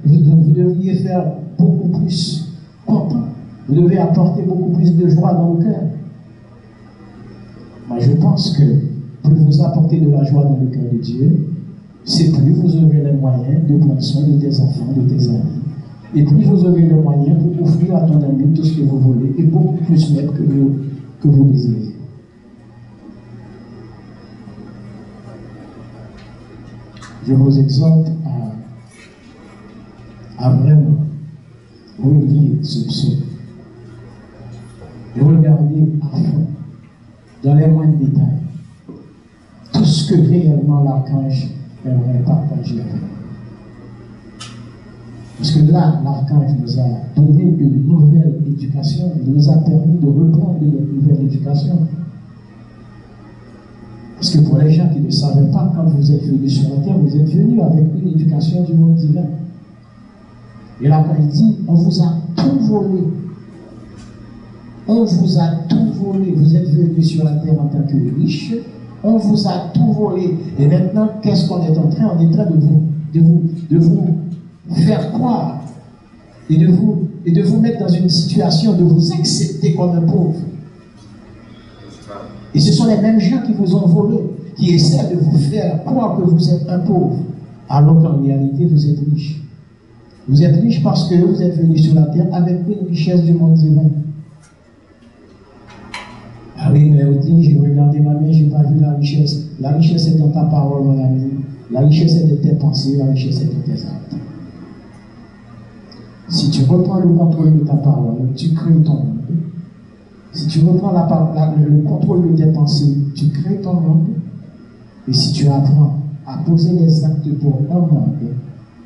[SPEAKER 5] vous devriez faire beaucoup plus content. Vous devez apporter beaucoup plus de joie dans le cœur. Moi, je pense que plus vous apportez de la joie dans le cœur de Dieu, c'est plus vous aurez les moyens de prendre soin de tes enfants, de tes amis. Et plus vous aurez les moyens pour offrir à ton ami tout ce que vous voulez, et beaucoup plus même que vous désirez. Je vous exhorte à vraiment relire ce psaume et regarder à fond, dans les moindres détails, tout ce que réellement l'archange aimerait partager avec nous. Parce que là, l'archange nous a donné une nouvelle éducation, il nous a permis de reprendre une nouvelle éducation. Parce que pour les gens qui ne savaient pas, quand vous êtes venus sur la terre, vous êtes venus avec une éducation du monde divin. Et là, quand il dit, on vous a tout volé. On vous a tout volé. Vous êtes venus sur la terre en tant que riches. On vous a tout volé. Et maintenant, qu'est-ce qu'on est en train? On est en train de vous faire croire et de vous mettre dans une situation de vous accepter comme un pauvre. Et ce sont les mêmes gens qui vous ont volé, qui essaient de vous faire croire que vous êtes un pauvre, alors qu'en réalité, vous êtes riche. Vous êtes riche parce que vous êtes venu sur la terre avec une richesse du monde divin. Ah oui, mais aussi, j'ai regardé ma main, je n'ai pas vu la richesse. La richesse est dans ta parole, mon ami. La richesse est de tes pensées, la richesse est de tes actes. Si tu reprends le contrôle de ta parole, tu crées ton monde. Si tu reprends le contrôle de tes pensées, tu crées ton monde. Et si tu apprends à poser les actes pour un monde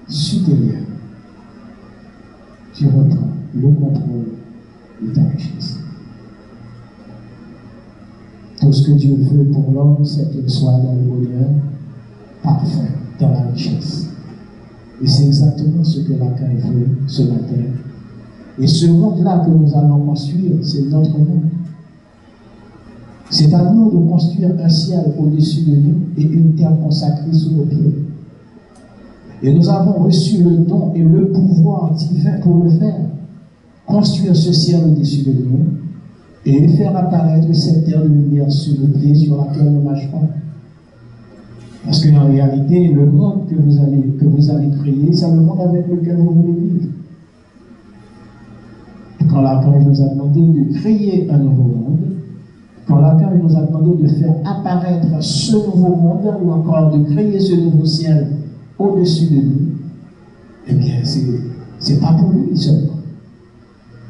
[SPEAKER 5] supérieur, tu reprends le contrôle de ta richesse. Tout ce que Dieu veut pour l'homme, c'est qu'il soit dans le bonheur parfait, dans la richesse. Et c'est exactement ce que l'archange veut ce matin. Et ce monde-là que nous allons construire, c'est notre monde. C'est à nous de construire un ciel au-dessus de nous et une terre consacrée sous nos pieds. Et nous avons reçu le don et le pouvoir divin pour le faire. Construire ce ciel au-dessus de nous et faire apparaître cette terre de lumière sous nos pieds sur laquelle nous marcherons. Parce qu'en réalité, le monde que vous allez créer, c'est le monde avec lequel vous voulez vivre. Quand l'archange nous a demandé de créer un nouveau monde, quand l'archange nous a demandé de faire apparaître ce nouveau monde, ou encore de créer ce nouveau ciel au-dessus de nous, eh bien, c'est pas pour lui seulement.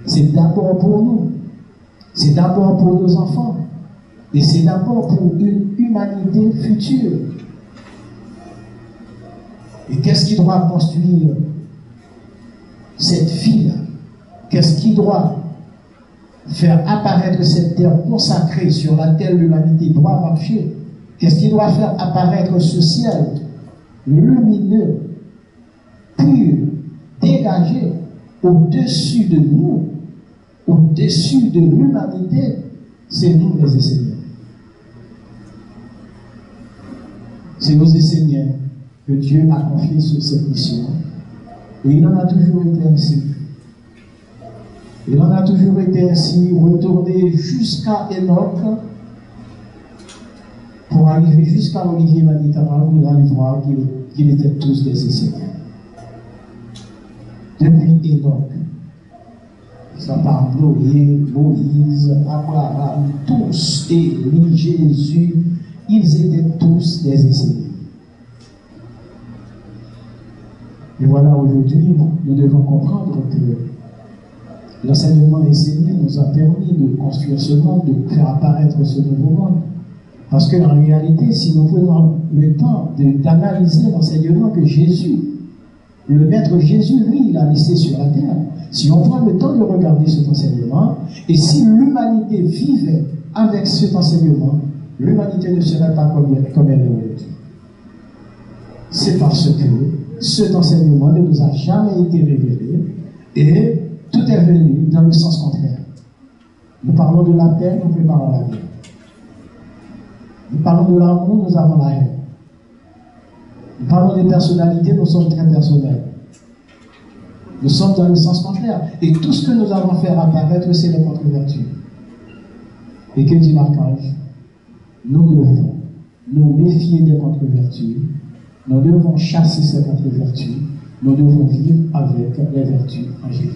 [SPEAKER 5] C'est d'abord pour nous. C'est d'abord pour nos enfants. Et c'est d'abord pour une humanité future. Et qu'est-ce qui doit construire cette vie-là, qu'est-ce qui doit faire apparaître cette terre consacrée sur laquelle l'humanité doit marcher, qu'est-ce qui doit faire apparaître ce ciel lumineux, pur, dégagé, au-dessus de nous, au-dessus de l'humanité, c'est nous les Esséniens. C'est aux Esséniens que Dieu a confié sur cette mission. Et il en a toujours été ainsi. Il en a toujours été ainsi, retourné jusqu'à Enoch, pour arriver jusqu'à Olivier Manitara, vous allez voir qu'ils étaient tous des Esséniens. Depuis Enoch, ça parle Noé, Moïse, Abraham, tous, Élie, Jésus, ils étaient tous des Esséniens. Et voilà, aujourd'hui, nous devons comprendre que l'enseignement essénien nous a permis de construire ce monde, de faire apparaître ce nouveau monde. Parce qu'en réalité, si nous prenons le temps d'analyser l'enseignement que Jésus, le Maître Jésus, lui, il a laissé sur la terre, si on prend le temps de regarder cet enseignement, et si l'humanité vivait avec cet enseignement, l'humanité ne serait pas comme elle est aujourd'hui. C'est parce que cet enseignement ne nous a jamais été révélé et tout est venu dans le sens contraire. Nous parlons de la paix, nous préparons la guerre. Nous parlons de l'amour, nous avons la haine. Nous parlons des personnalités, nous sommes très personnels. Nous sommes dans le sens contraire. Et tout ce que nous avons fait apparaître, c'est les contre-vertus. Et que dit l'archange? Nous devons nous méfier des contre-vertus. Nous devons chasser ces contre-vertus. Nous devons vivre avec les vertus angéliques.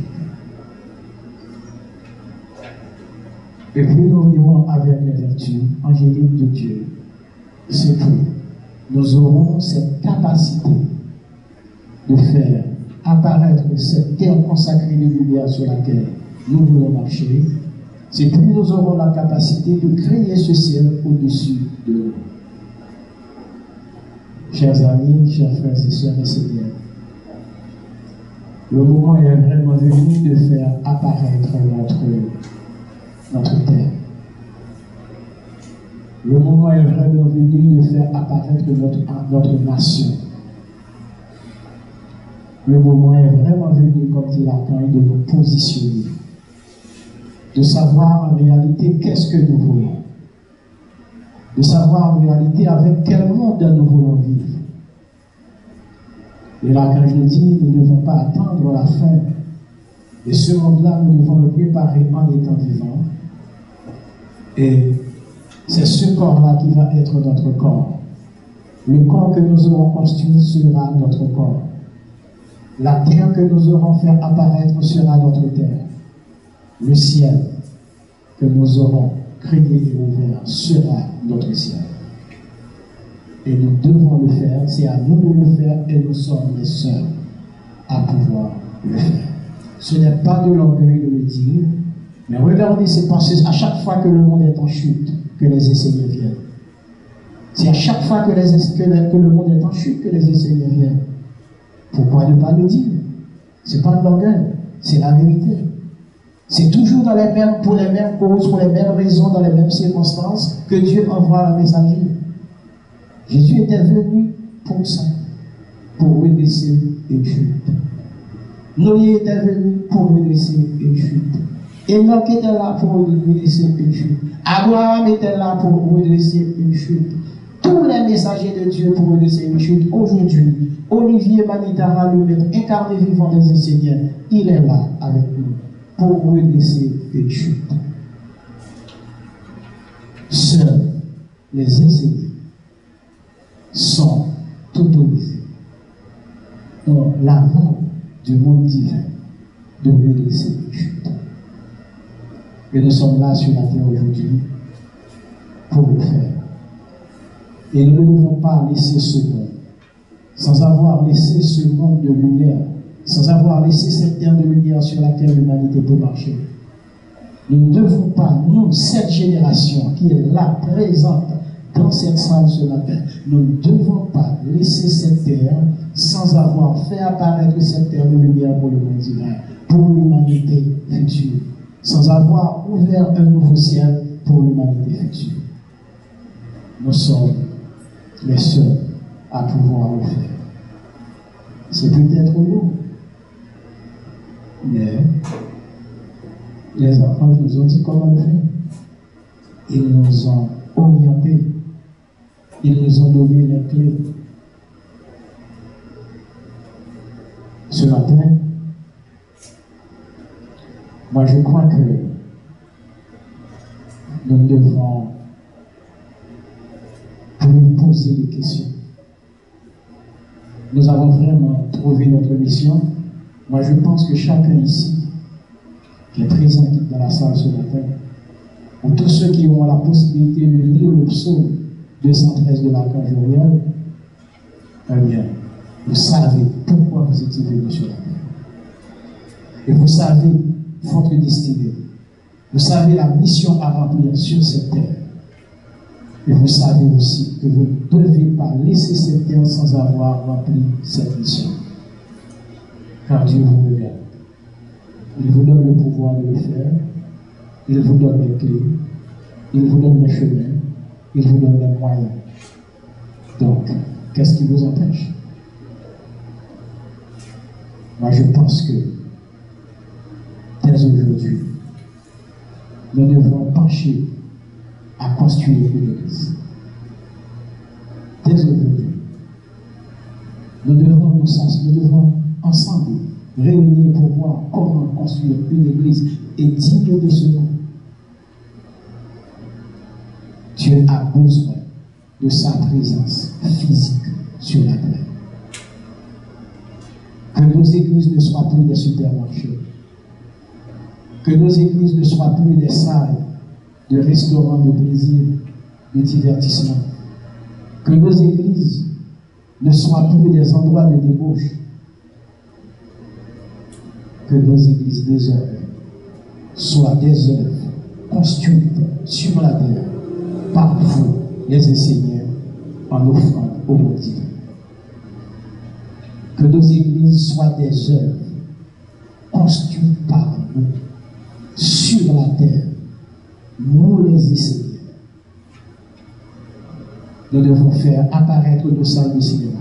[SPEAKER 5] Et plus nous vivons avec les vertus angéliques de Dieu, c'est que nous aurons cette capacité de faire apparaître cette terre consacrée de lumière sur laquelle nous voulons marcher. C'est plus nous aurons la capacité de créer ce ciel au-dessus de nous. Chers amis, chers frères et sœurs et seigneurs, le moment est vraiment venu de faire apparaître notre terre. Le moment est vraiment venu de faire apparaître notre nation. Le moment est vraiment venu, comme dit l'archange, de nous positionner, de savoir en réalité qu'est-ce que nous voulons, de savoir en réalité avec quel monde nous voulons vivre. Et l'archange nous dit, nous ne devons pas attendre la fin. Et ce monde-là, nous devons le préparer en étant vivants. Et c'est ce corps-là qui va être notre corps. Le corps que nous aurons construit sera notre corps. La terre que nous aurons fait apparaître sera notre terre. Le ciel que nous aurons créé et ouvert sera notre ciel. Et nous devons le faire, c'est à nous de le faire et nous sommes les seuls à pouvoir le faire. Ce n'est pas de l'orgueil de le dire, mais regardez, c'est parce qu'à chaque fois que le monde est en chute, que les Esséniens viennent. C'est à chaque fois que le monde est en chute que les Esséniens viennent. Pourquoi ne pas le dire? Ce n'est pas de l'orgueil, c'est la vérité. C'est toujours pour les mêmes causes, pour les mêmes raisons, dans les mêmes circonstances que Dieu envoie un messager. Jésus était venu pour ça, pour redresser une chute. Noé était venu pour redresser une chute. Enoch était là pour redresser une chute. Abraham était là pour redresser une chute. Tous les messagers de Dieu pour redresser une chute. Aujourd'hui, Olivier Manitara, le maître incarné vivant des Esséniens, il est là avec nous pour redresser une chute. Seuls les Esséniens sont autorisés, ont l'aval du monde divin de redresser une chute. Et nous sommes là sur la terre aujourd'hui pour le faire. Et nous ne devons pas laisser ce monde, sans avoir laissé ce monde de lumière, sans avoir laissé cette terre de lumière sur laquelle l'humanité peut marcher. Nous ne devons pas, nous, cette génération qui est là, présente dans cette salle ce matin, nous ne devons pas laisser cette terre sans avoir fait apparaître être cette terre de lumière pour le monde divin, pour l'humanité future, sans avoir ouvert un nouveau ciel pour l'humanité future. Nous sommes les seuls à pouvoir le faire. C'est peut-être nous, mais les archanges nous ont dit comment le faire. Ils nous ont orientés, ils nous ont donné les clés. Ce matin, moi je crois que nous devons nous poser des questions. Nous avons vraiment trouvé notre mission. Moi je pense que chacun ici, qui est présent dans la salle ce matin, ou tous ceux qui ont la possibilité de lire le psaume 213 de l'archange Uriel, eh bien, vous savez pourquoi vous étiez venus sur la terre. Et vous savez votre destinée. Vous savez la mission à remplir sur cette terre. Et vous savez aussi que vous ne devez pas laisser cette terre sans avoir rempli cette mission. Car Dieu vous regarde. Il vous donne le pouvoir de le faire. Il vous donne les clés. Il vous donne les chemins. Il vous donne les moyens. Donc, qu'est-ce qui vous empêche? Moi, je pense que dès aujourd'hui, nous devons pencher à construire une église. Dès aujourd'hui, nous devons ensemble réunir pour voir comment construire une église et digne de ce nom. Dieu a besoin de sa présence physique sur la terre. Que nos églises ne soient plus des supermarchés. Que nos églises ne soient plus des salles de restaurants de plaisir, de divertissement. Que nos églises ne soient plus des endroits de débauche. Que nos églises des œuvres soient des œuvres construites sur la terre par vous, les enseignants, en offrande au monde divin. Que nos églises soient des œuvres construites par nous, sur la terre, nous les enseignants. Nous devons faire apparaître nos salles de cinéma.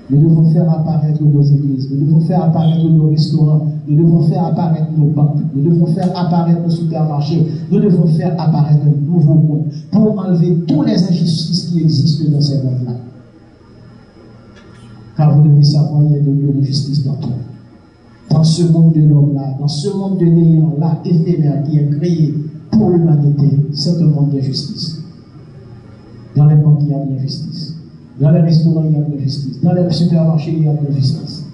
[SPEAKER 5] Nous devons faire apparaître nos églises. Nous devons faire apparaître nos restaurants. Nous devons faire apparaître nos banques. Nous devons faire apparaître nos supermarchés. Nous devons faire apparaître un nouveau monde pour enlever toutes les injustices qui existent dans ces mondes-là. Car vous devez savoir, il y a de lieux de justice dans tout. Dans ce monde de l'homme-là, dans ce monde de néant-là, éphémère, qui est créé pour l'humanité, c'est un monde de justice. Dans les banques, il y a de l'injustice. Dans les restaurants, il y a de l'injustice. Dans les supermarchés, il y a de l'injustice.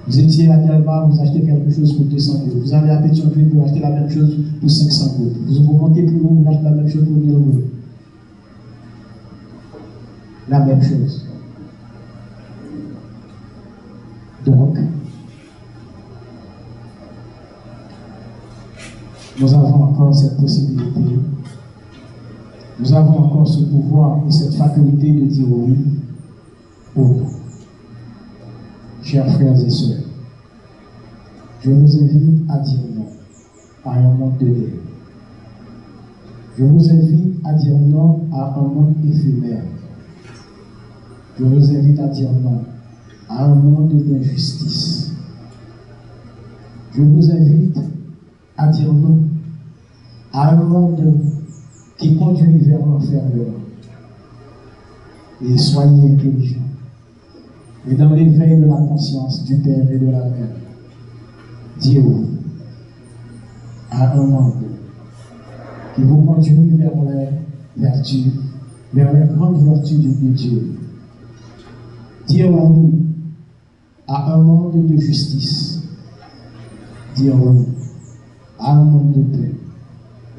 [SPEAKER 5] Vous étiez à Delma, vous achetez quelque chose pour 200 euros. Vous allez à Pétionville pour acheter la même chose pour 500 euros. Vous montez plus haut, vous achetez la même chose pour 1000 euros. La même chose. Donc, nous avons encore cette possibilité. Nous avons encore ce pouvoir et cette faculté de dire oui au non. Chers frères et sœurs, je vous invite à dire non à un monde de délai. Je vous invite à dire non à un monde éphémère. Je vous invite à dire non à un monde d'injustice. Je vous invite à dire non à un monde qui conduit vers l'enfermement. Et soyez intelligents. Et dans l'éveil de la conscience du Père et de la Mère, dites oui à un monde qui vous conduit vers les vertus, vers les grandes vertus de Dieu. Dire oui à un monde de justice. Dire oui à un monde de paix,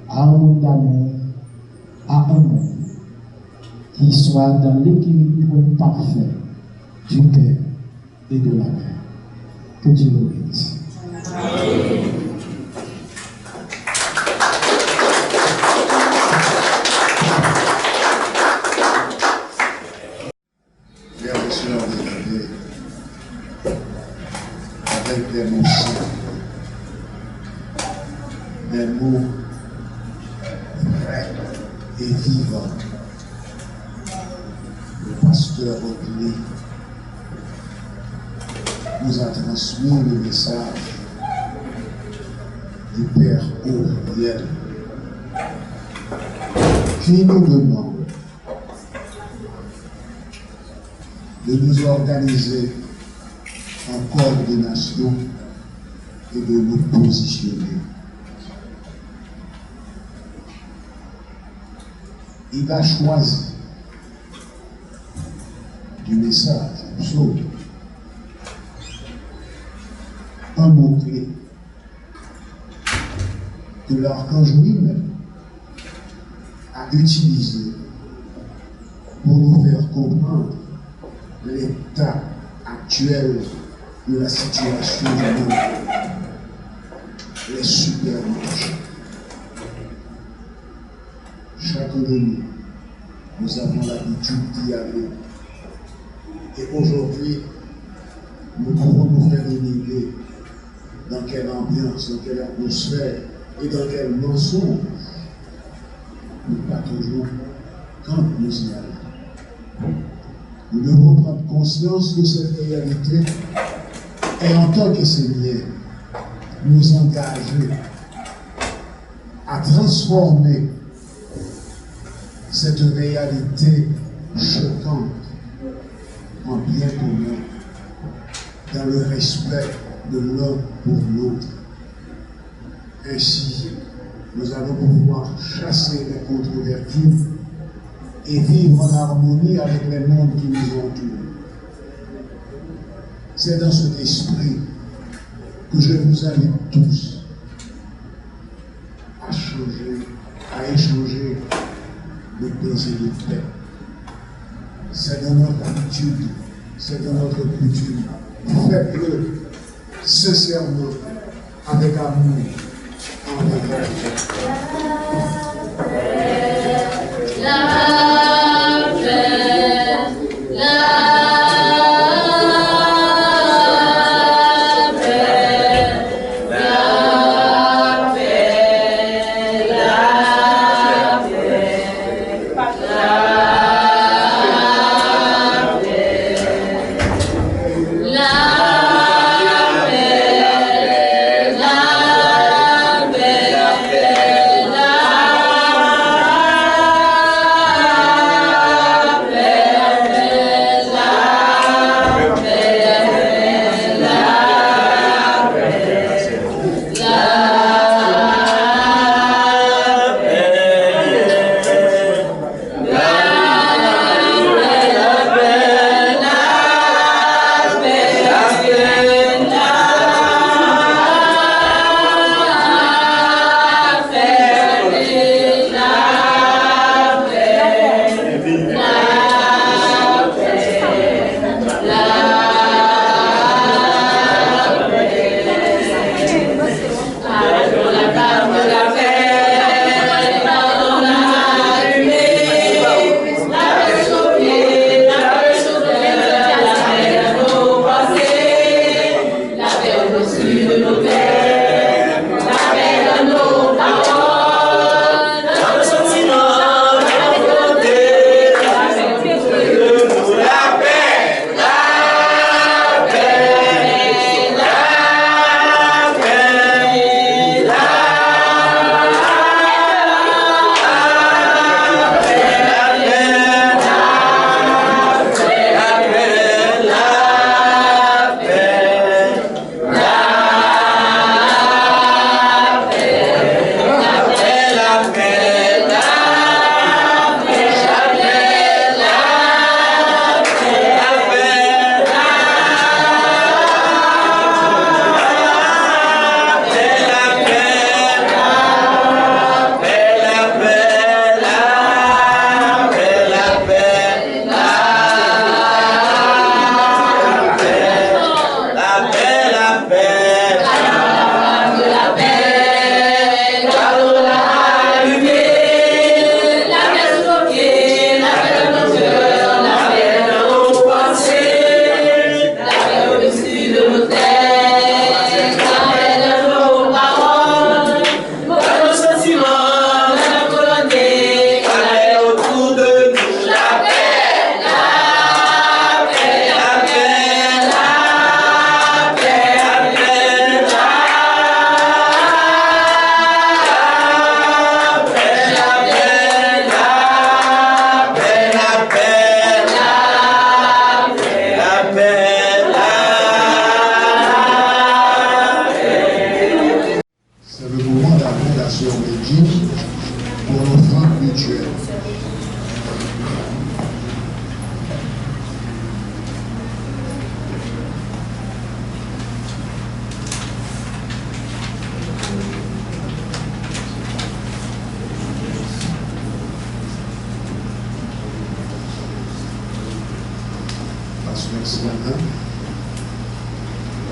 [SPEAKER 5] à un monde d'amour, à un monde qui soit dans l'équilibre parfait du Père et de la Mère. Que Dieu vous bénisse.
[SPEAKER 1] Bien, monsieur. achever avec des mots simples, des mots vrais et vivants. Le pasteur Oakley nous a transmis le message du Père Auriel qui nous demande de nous organiser en coordination et de nous positionner. Il a choisi du message, du psaume, un mot-clé que l'archange lui-même a utilisé pour nous faire comprendre l'état actuel de la situation du monde, les supermarchés. Chacun de nous, nous avons l'habitude d'y aller. Et aujourd'hui, nous pouvons nous faire une idée dans quelle ambiance, dans quelle atmosphère et dans quel mensonge nous partageons quand nous y allons. Nous devons prendre conscience de cette réalité et en tant que Seigneur, nous engager à transformer cette réalité choquante en bien commun, dans le respect de l'un pour l'autre. Ainsi, nous allons pouvoir chasser les controverties et vivre en harmonie avec les mondes qui nous entourent. C'est dans cet esprit que je vous invite tous à changer, à échanger de paix et de paix. C'est dans notre habitude, c'est dans notre coutume. Faites-le sincèrement, avec amour, envers
[SPEAKER 2] La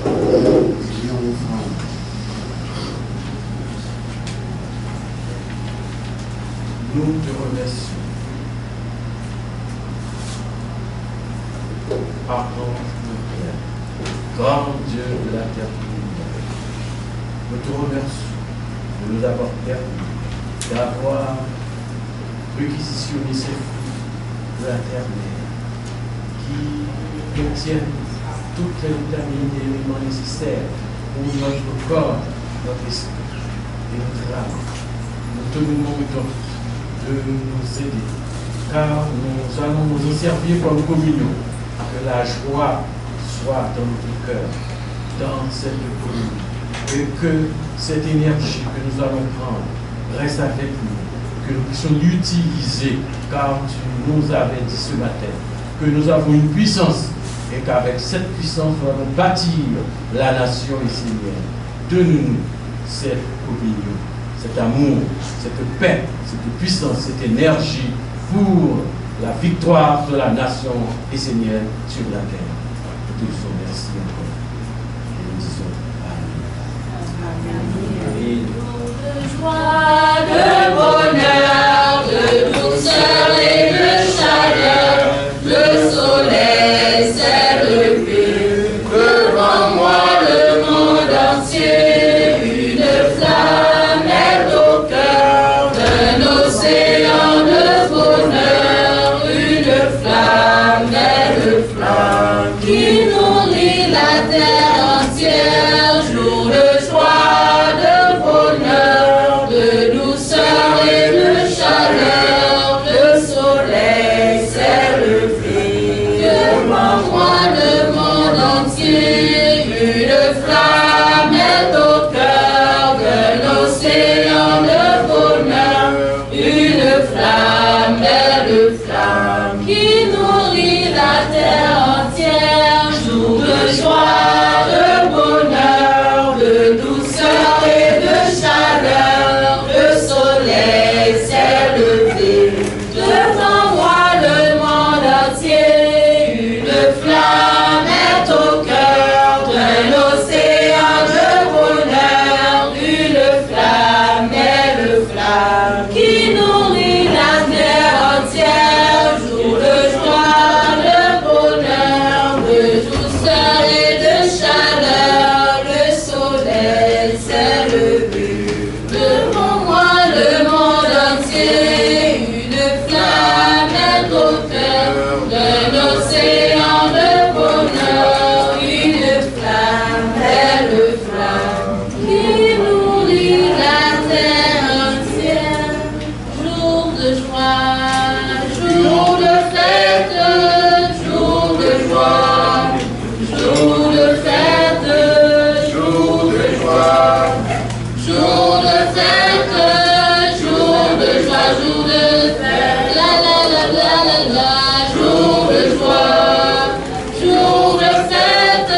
[SPEAKER 1] et en offrande.
[SPEAKER 6] Nous te remercions. Pardon, notre Père, grand Dieu de la terre tout l'univers. Nous te remercions de nous avoir permis d'avoir réquisitionné ces fruits de la terre-mère qui contiennent toutes les vitamines et éléments nécessaires pour notre corps, notre esprit et notre âme. Nous te demandons de nous aider, car nous allons nous en servir pour une communion. Que la joie soit dans notre cœur, dans cette communion, et que cette énergie que nous allons prendre reste avec nous, que nous puissions l'utiliser, car tu nous avais dit ce matin que nous avons une puissance, et qu'avec cette puissance, nous allons bâtir la nation essénienne. Donne-nous cette communion, cet amour, cette paix, cette puissance, cette énergie pour la victoire de la nation essénienne sur la terre. Nous te disons merci encore. Et nous disons Amen.
[SPEAKER 2] De joie, de bonheur, de douceur et de chaleur, le soleil s'est levé. Devant moi le monde entier, une flamme est au cœur d'un océan de bonheur, une flamme est le flamme qui nourrit la terre entière, jour de joie, de bonheur, de douceur et de chaleur, le soleil s'est levé. Devant moi le monde entier, une flamme est au cœur d'un océan de bonheur, une flamme est le flamme qui nourrit la terre entière, jour de joie, de bonheur, de douceur et de chaleur, le soleil s'est levé. Devant moi le monde entier, une flamme est au cœur d'un océan de bonheur, une flamme est le flamme qui nourrit la terre entière, jour de joie, de bonheur, de douceur et de chaleur, le soleil s'est levé. Devant moi le monde entier, une flamme est au cœur d'un océan de bonheur, une flamme est le flamme qui nourrit la terre entière, jour de joie, jour de fête, jour de joie, jour de fête, jour de joie, jour de fête, jour de joie, jour de fête, la la la la la la, jour de joie, jour de fête,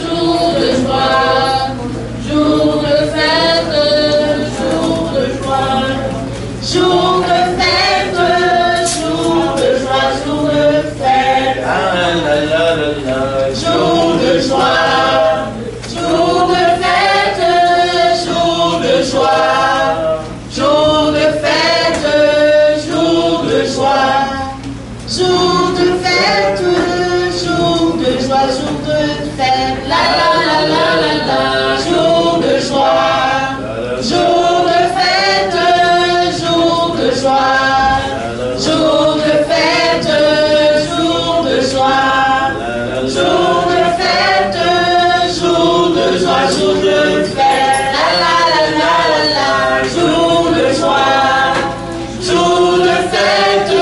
[SPEAKER 2] jour de joie, jour de fête, jour de joie, jour de fête, jour de joie, jour de fête, jour de joie, jour de fête, jour de joie, jour de fête, jour de joie, jour de fête, jour de joie, jour de fête, la la la la la la, jour de joie, jour de fête, jour de joie, jour de fête, jour de joie, jour de fête, jour de joie, jour de fête, la la la la la la, jour de joie, jour de fête,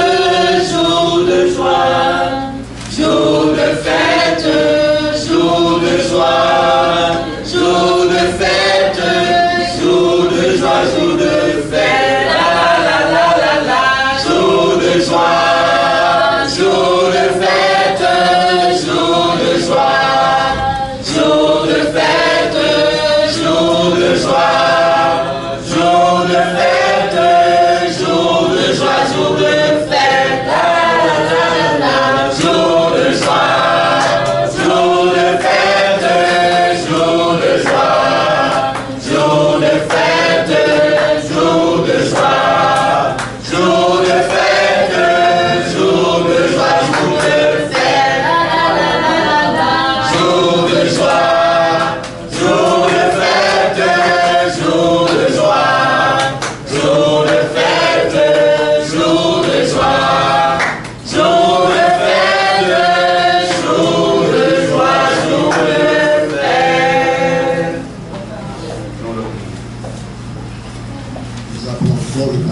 [SPEAKER 2] jour de joie, jour de fête, jour de joie.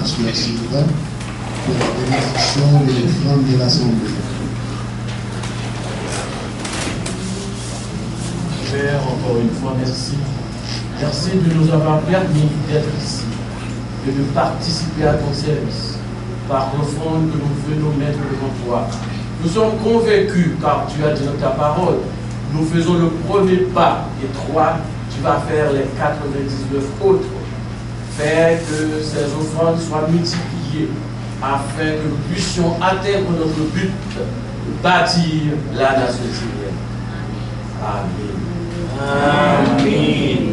[SPEAKER 1] pasteur Sylvain pour la bénédiction et l'offrande de l'Assemblée.
[SPEAKER 6] Père, encore une fois, merci. Merci de nous avoir permis d'être ici et de participer à ton service par l'offrande que nous venons mettre devant toi. Nous sommes convaincus, car tu as dit dans ta parole, nous faisons le premier pas et toi, tu vas faire les 99 autres. Fais que ces offrandes soient multipliées afin que nous puissions atteindre notre but, bâtir la nation syrienne. Amen. Amen.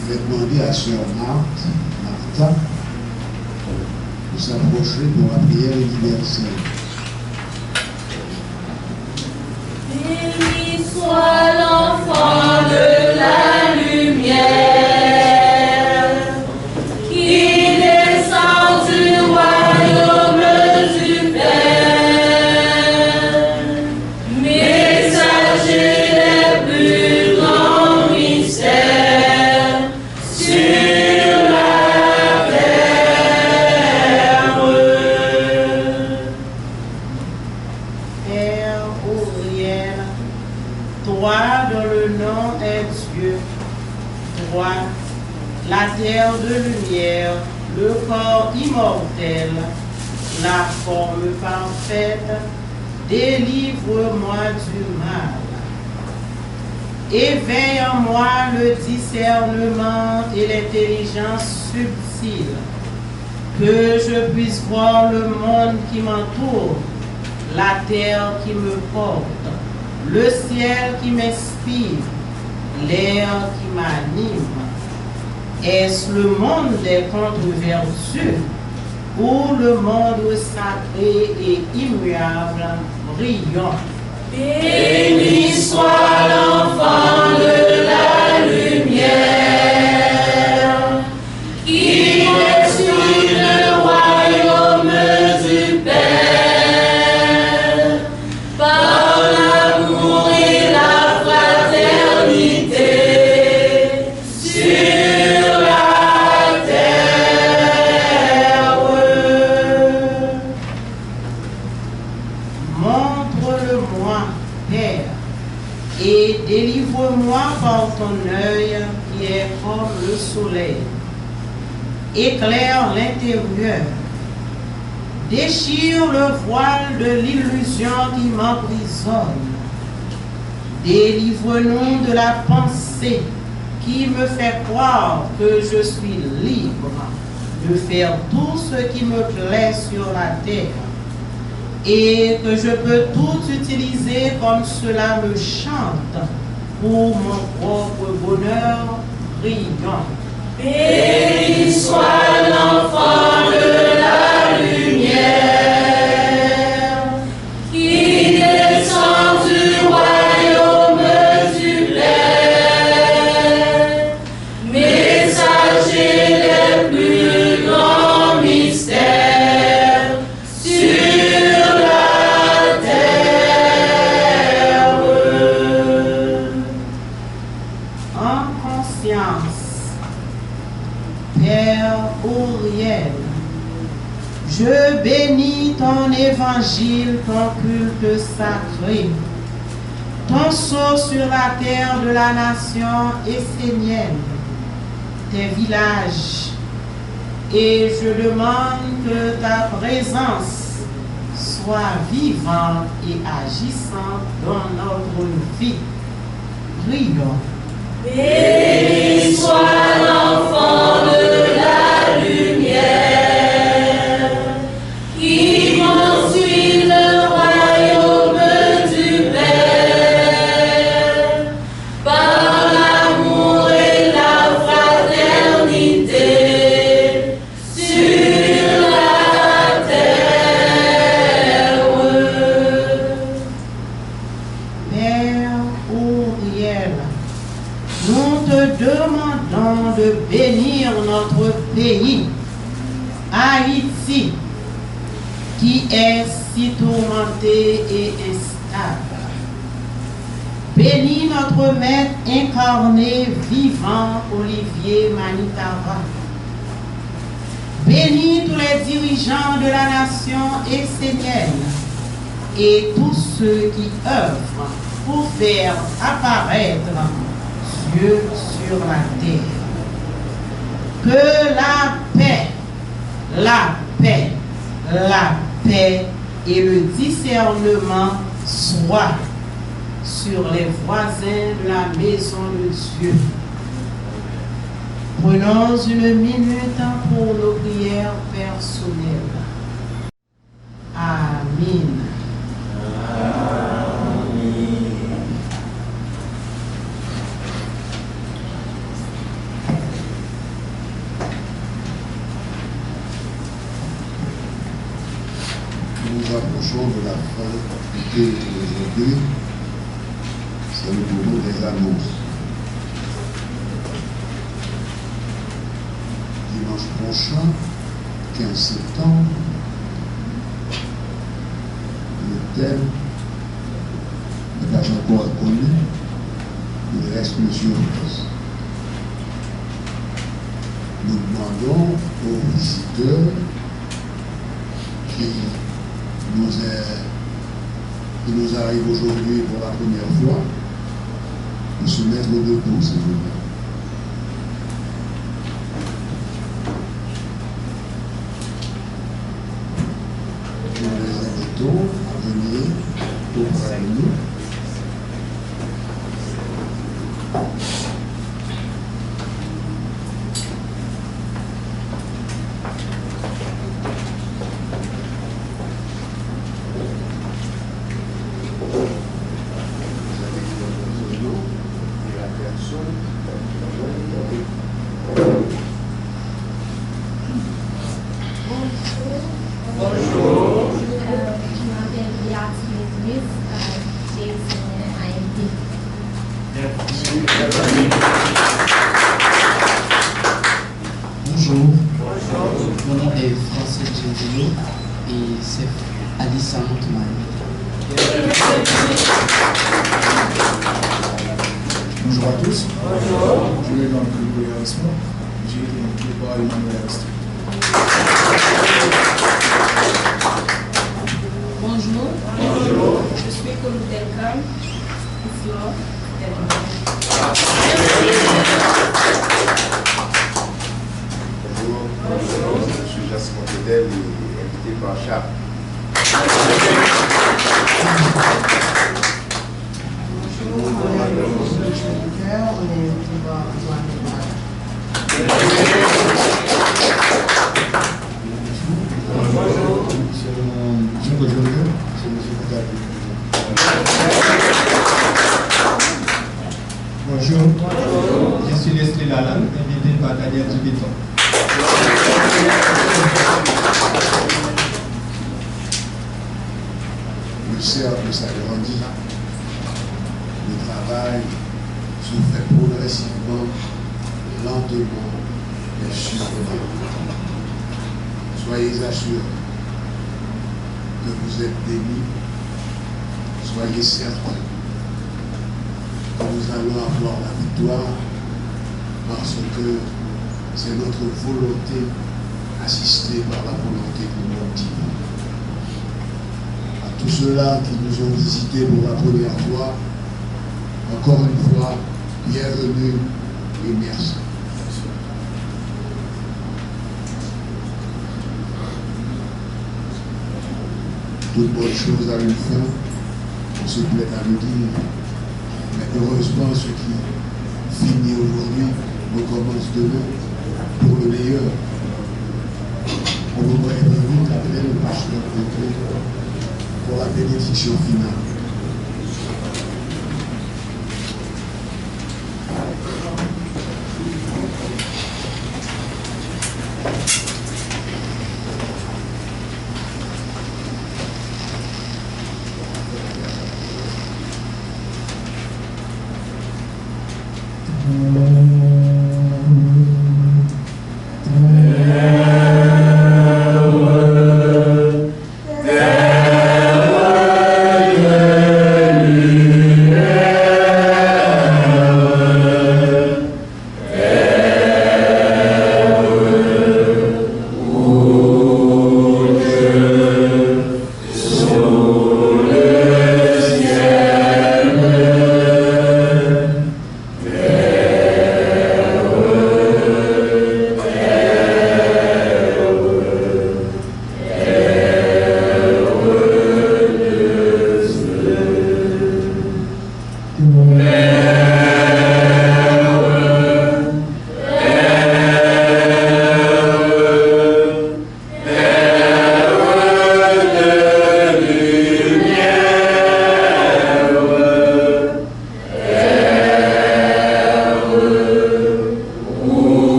[SPEAKER 1] Je vais demander à Sœur Martha de s'approcher pour la prière universelle.
[SPEAKER 2] Béni soit l'enfant de la lumière, qui descend du royaume du Père, messager des plus grands mystères sur la terre.
[SPEAKER 7] Père Uriel, toi dont le nom est Dieu, toi, la terre de lumière, le corps immortel, la forme parfaite, délivre-moi du mal. Éveille en moi le discernement et l'intelligence subtile, que je puisse voir le monde qui m'entoure, la terre qui me porte, le ciel qui m'inspire, l'air qui m'anime. Est-ce le monde des contre-vertus ou le monde sacré et immuable, brillant?
[SPEAKER 2] Béni soit l'enfant de la lumière, qui descend le royaume du Père, par l'amour et la fraternité sur la terre.
[SPEAKER 7] Montre-le-moi, Père, et délivre-moi par ton œil qui est comme le soleil. Éclaire l'intérieur. Déchire le voile de l'illusion qui m'emprisonne. Délivre-nous de la pensée qui me fait croire que je suis libre de faire tout ce qui me plaît sur la terre et que je peux tout utiliser comme cela me chante pour mon propre bonheur brillant.
[SPEAKER 2] Béni soit l'enfant de la lumière, qui descend du royaume du Père, messager des plus grands mystères sur la terre.
[SPEAKER 7] En conscience, Père Uriel, je bénis ton évangile, ton culte sacré, ton sceau sur la terre de la nation essénienne, tes villages, et je demande que ta présence soit vivante et agissante dans notre vie. Prions.
[SPEAKER 2] Béni soit l'enfant de la lumière, qui construit le royaume du Père, par l'amour et la fraternité sur la terre.
[SPEAKER 7] Père Uriel, nous te demandons de bénir notre pays, Haïti, qui est si tourmenté et instable. Bénis notre maître incarné, vivant, Olivier Manitara. Bénis tous les dirigeants de la nation essénienne et tous ceux qui œuvrent pour faire apparaître Dieu sur la terre. Que la paix, la paix, la paix et le discernement soient sur les voisins de la maison de Dieu. Prenons une minute pour nos prières personnelles. Amen.
[SPEAKER 1] Nous approchons de la fin du culte d'aujourd'hui. C'est le moment des annonces. Dimanche prochain, 15 septembre, le thème n'est pas encore connu, il reste une surprise. Nous demandons aux visiteurs qui nous arrivent aujourd'hui pour la première fois de se mettre debout, s'il vous plaît. Nous les invitons à venir auprès de nous.
[SPEAKER 8] Bonjour. Mon nom est Francis Gentile et c'est Alissa Montemaille.
[SPEAKER 9] Bonjour à tous. Je vais dans le Grégory Harrisman. J'ai été invité par Emmanuel Aristide.
[SPEAKER 10] Bonjour. Je suis Colou Delcam. Bonjour.
[SPEAKER 11] Je suis Jasmine Fidel et invité par Chap.
[SPEAKER 12] Bonjour. Je suis Leslie Lalanne, invité par Daniel Dubiton.
[SPEAKER 1] Le cercle s'agrandit. Le travail se fait progressivement, lentement et sûrement. Soyez assurés que vous êtes bénis. Soyez certains que nous allons avoir la victoire parce que c'est notre volonté assistée par la volonté de notre Dieu. À tous ceux-là qui nous ont visités pour la première fois, encore une fois, bienvenue et merci. Toute bonne chose a une fin, on se plaît à le dire. Mais heureusement, ce qui finit aujourd'hui recommence demain pour le meilleur. On voudrait vite appeler le pasteur pour la bénédiction finale.
[SPEAKER 2] Yeah.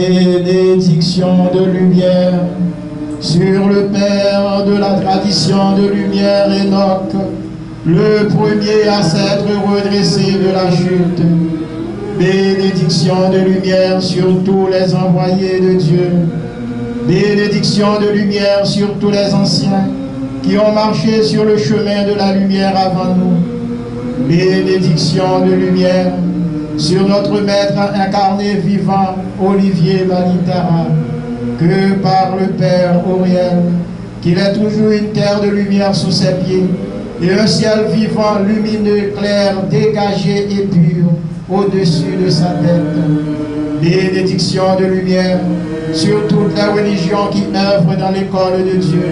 [SPEAKER 5] Bénédiction de lumière sur le père de la tradition de lumière Enoch, le premier à s'être redressé de la chute. Bénédiction de lumière sur tous les envoyés de Dieu. Bénédiction de lumière sur tous les anciens qui ont marché sur le chemin de la lumière avant nous. Bénédiction de lumière sur notre maître incarné vivant, Olivier Manitara, que par le Père Auriel, qu'il ait toujours une terre de lumière sous ses pieds et un ciel vivant, lumineux, clair, dégagé et pur au-dessus de sa tête. Bénédiction de lumière sur toute la religion qui œuvre dans l'école de Dieu.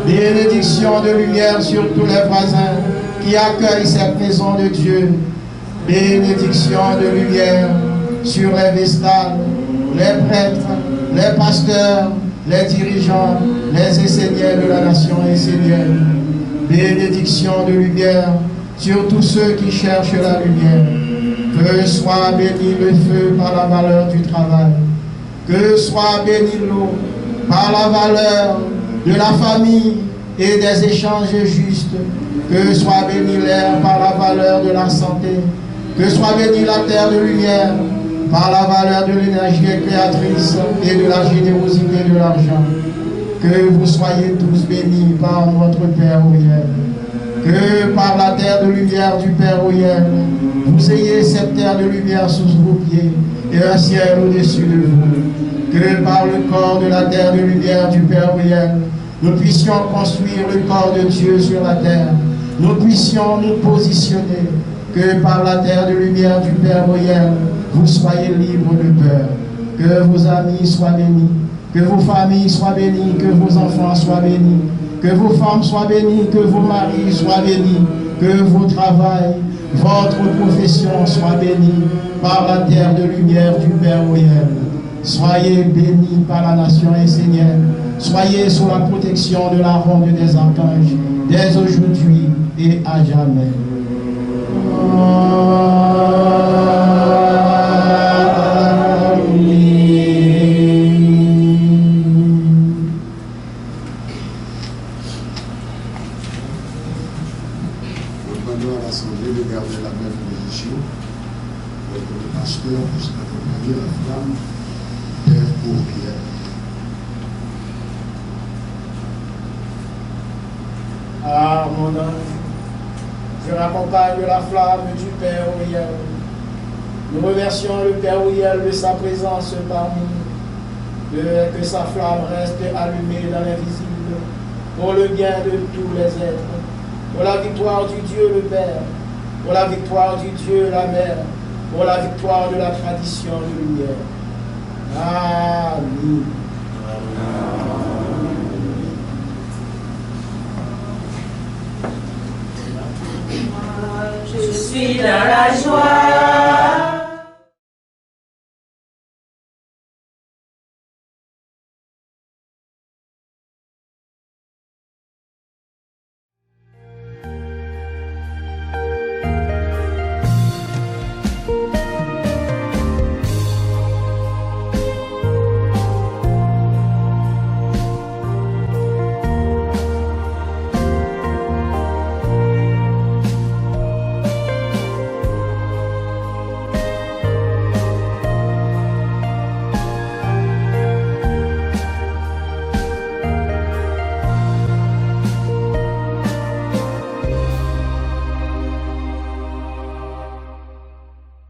[SPEAKER 5] Bénédiction de lumière sur tous les voisins qui accueillent cette maison de Dieu. Bénédiction de lumière sur les vestales, les prêtres, les pasteurs, les dirigeants, les enseignants de la nation essénienne. Bénédiction de lumière sur tous ceux qui cherchent la lumière. Que soit béni le feu par la valeur du travail. Que soit béni l'eau par la valeur de la famille et des échanges justes. Que soit béni l'air par la valeur de la santé. Que soit béni la terre de lumière par la valeur de l'énergie créatrice et de la générosité de l'argent. Que vous soyez tous bénis par notre Père Auriel. Que par la terre de lumière du Père Auriel, vous ayez cette terre de lumière sous vos pieds et un ciel au-dessus de vous. Que par le corps de la terre de lumière du Père Auriel, nous puissions construire le corps de Dieu sur la terre. Nous puissions nous positionner. Que par la terre de lumière du Père Auriel, vous soyez libres de peur. Que vos amis soient bénis. Que vos familles soient bénies. Que vos enfants soient bénis. Que vos femmes soient bénies. Que vos maris soient bénis. Que vos travails, votre profession soit bénie par la terre de lumière du Père Auriel. Soyez bénis par la nation essénienne. Soyez sous la protection de la ronde des archanges, dès aujourd'hui et à jamais. Ah, mon ange, je raccompagne la flamme du Père Auriel. Nous remercions le Père Auriel de sa présence parmi nous, que sa flamme reste allumée dans l'invisible, pour le bien de tous les êtres, pour la victoire du Dieu le Père, pour la victoire du Dieu la Mère, pour la victoire de la tradition de lumière. Amen.
[SPEAKER 2] Je suis dans la joie.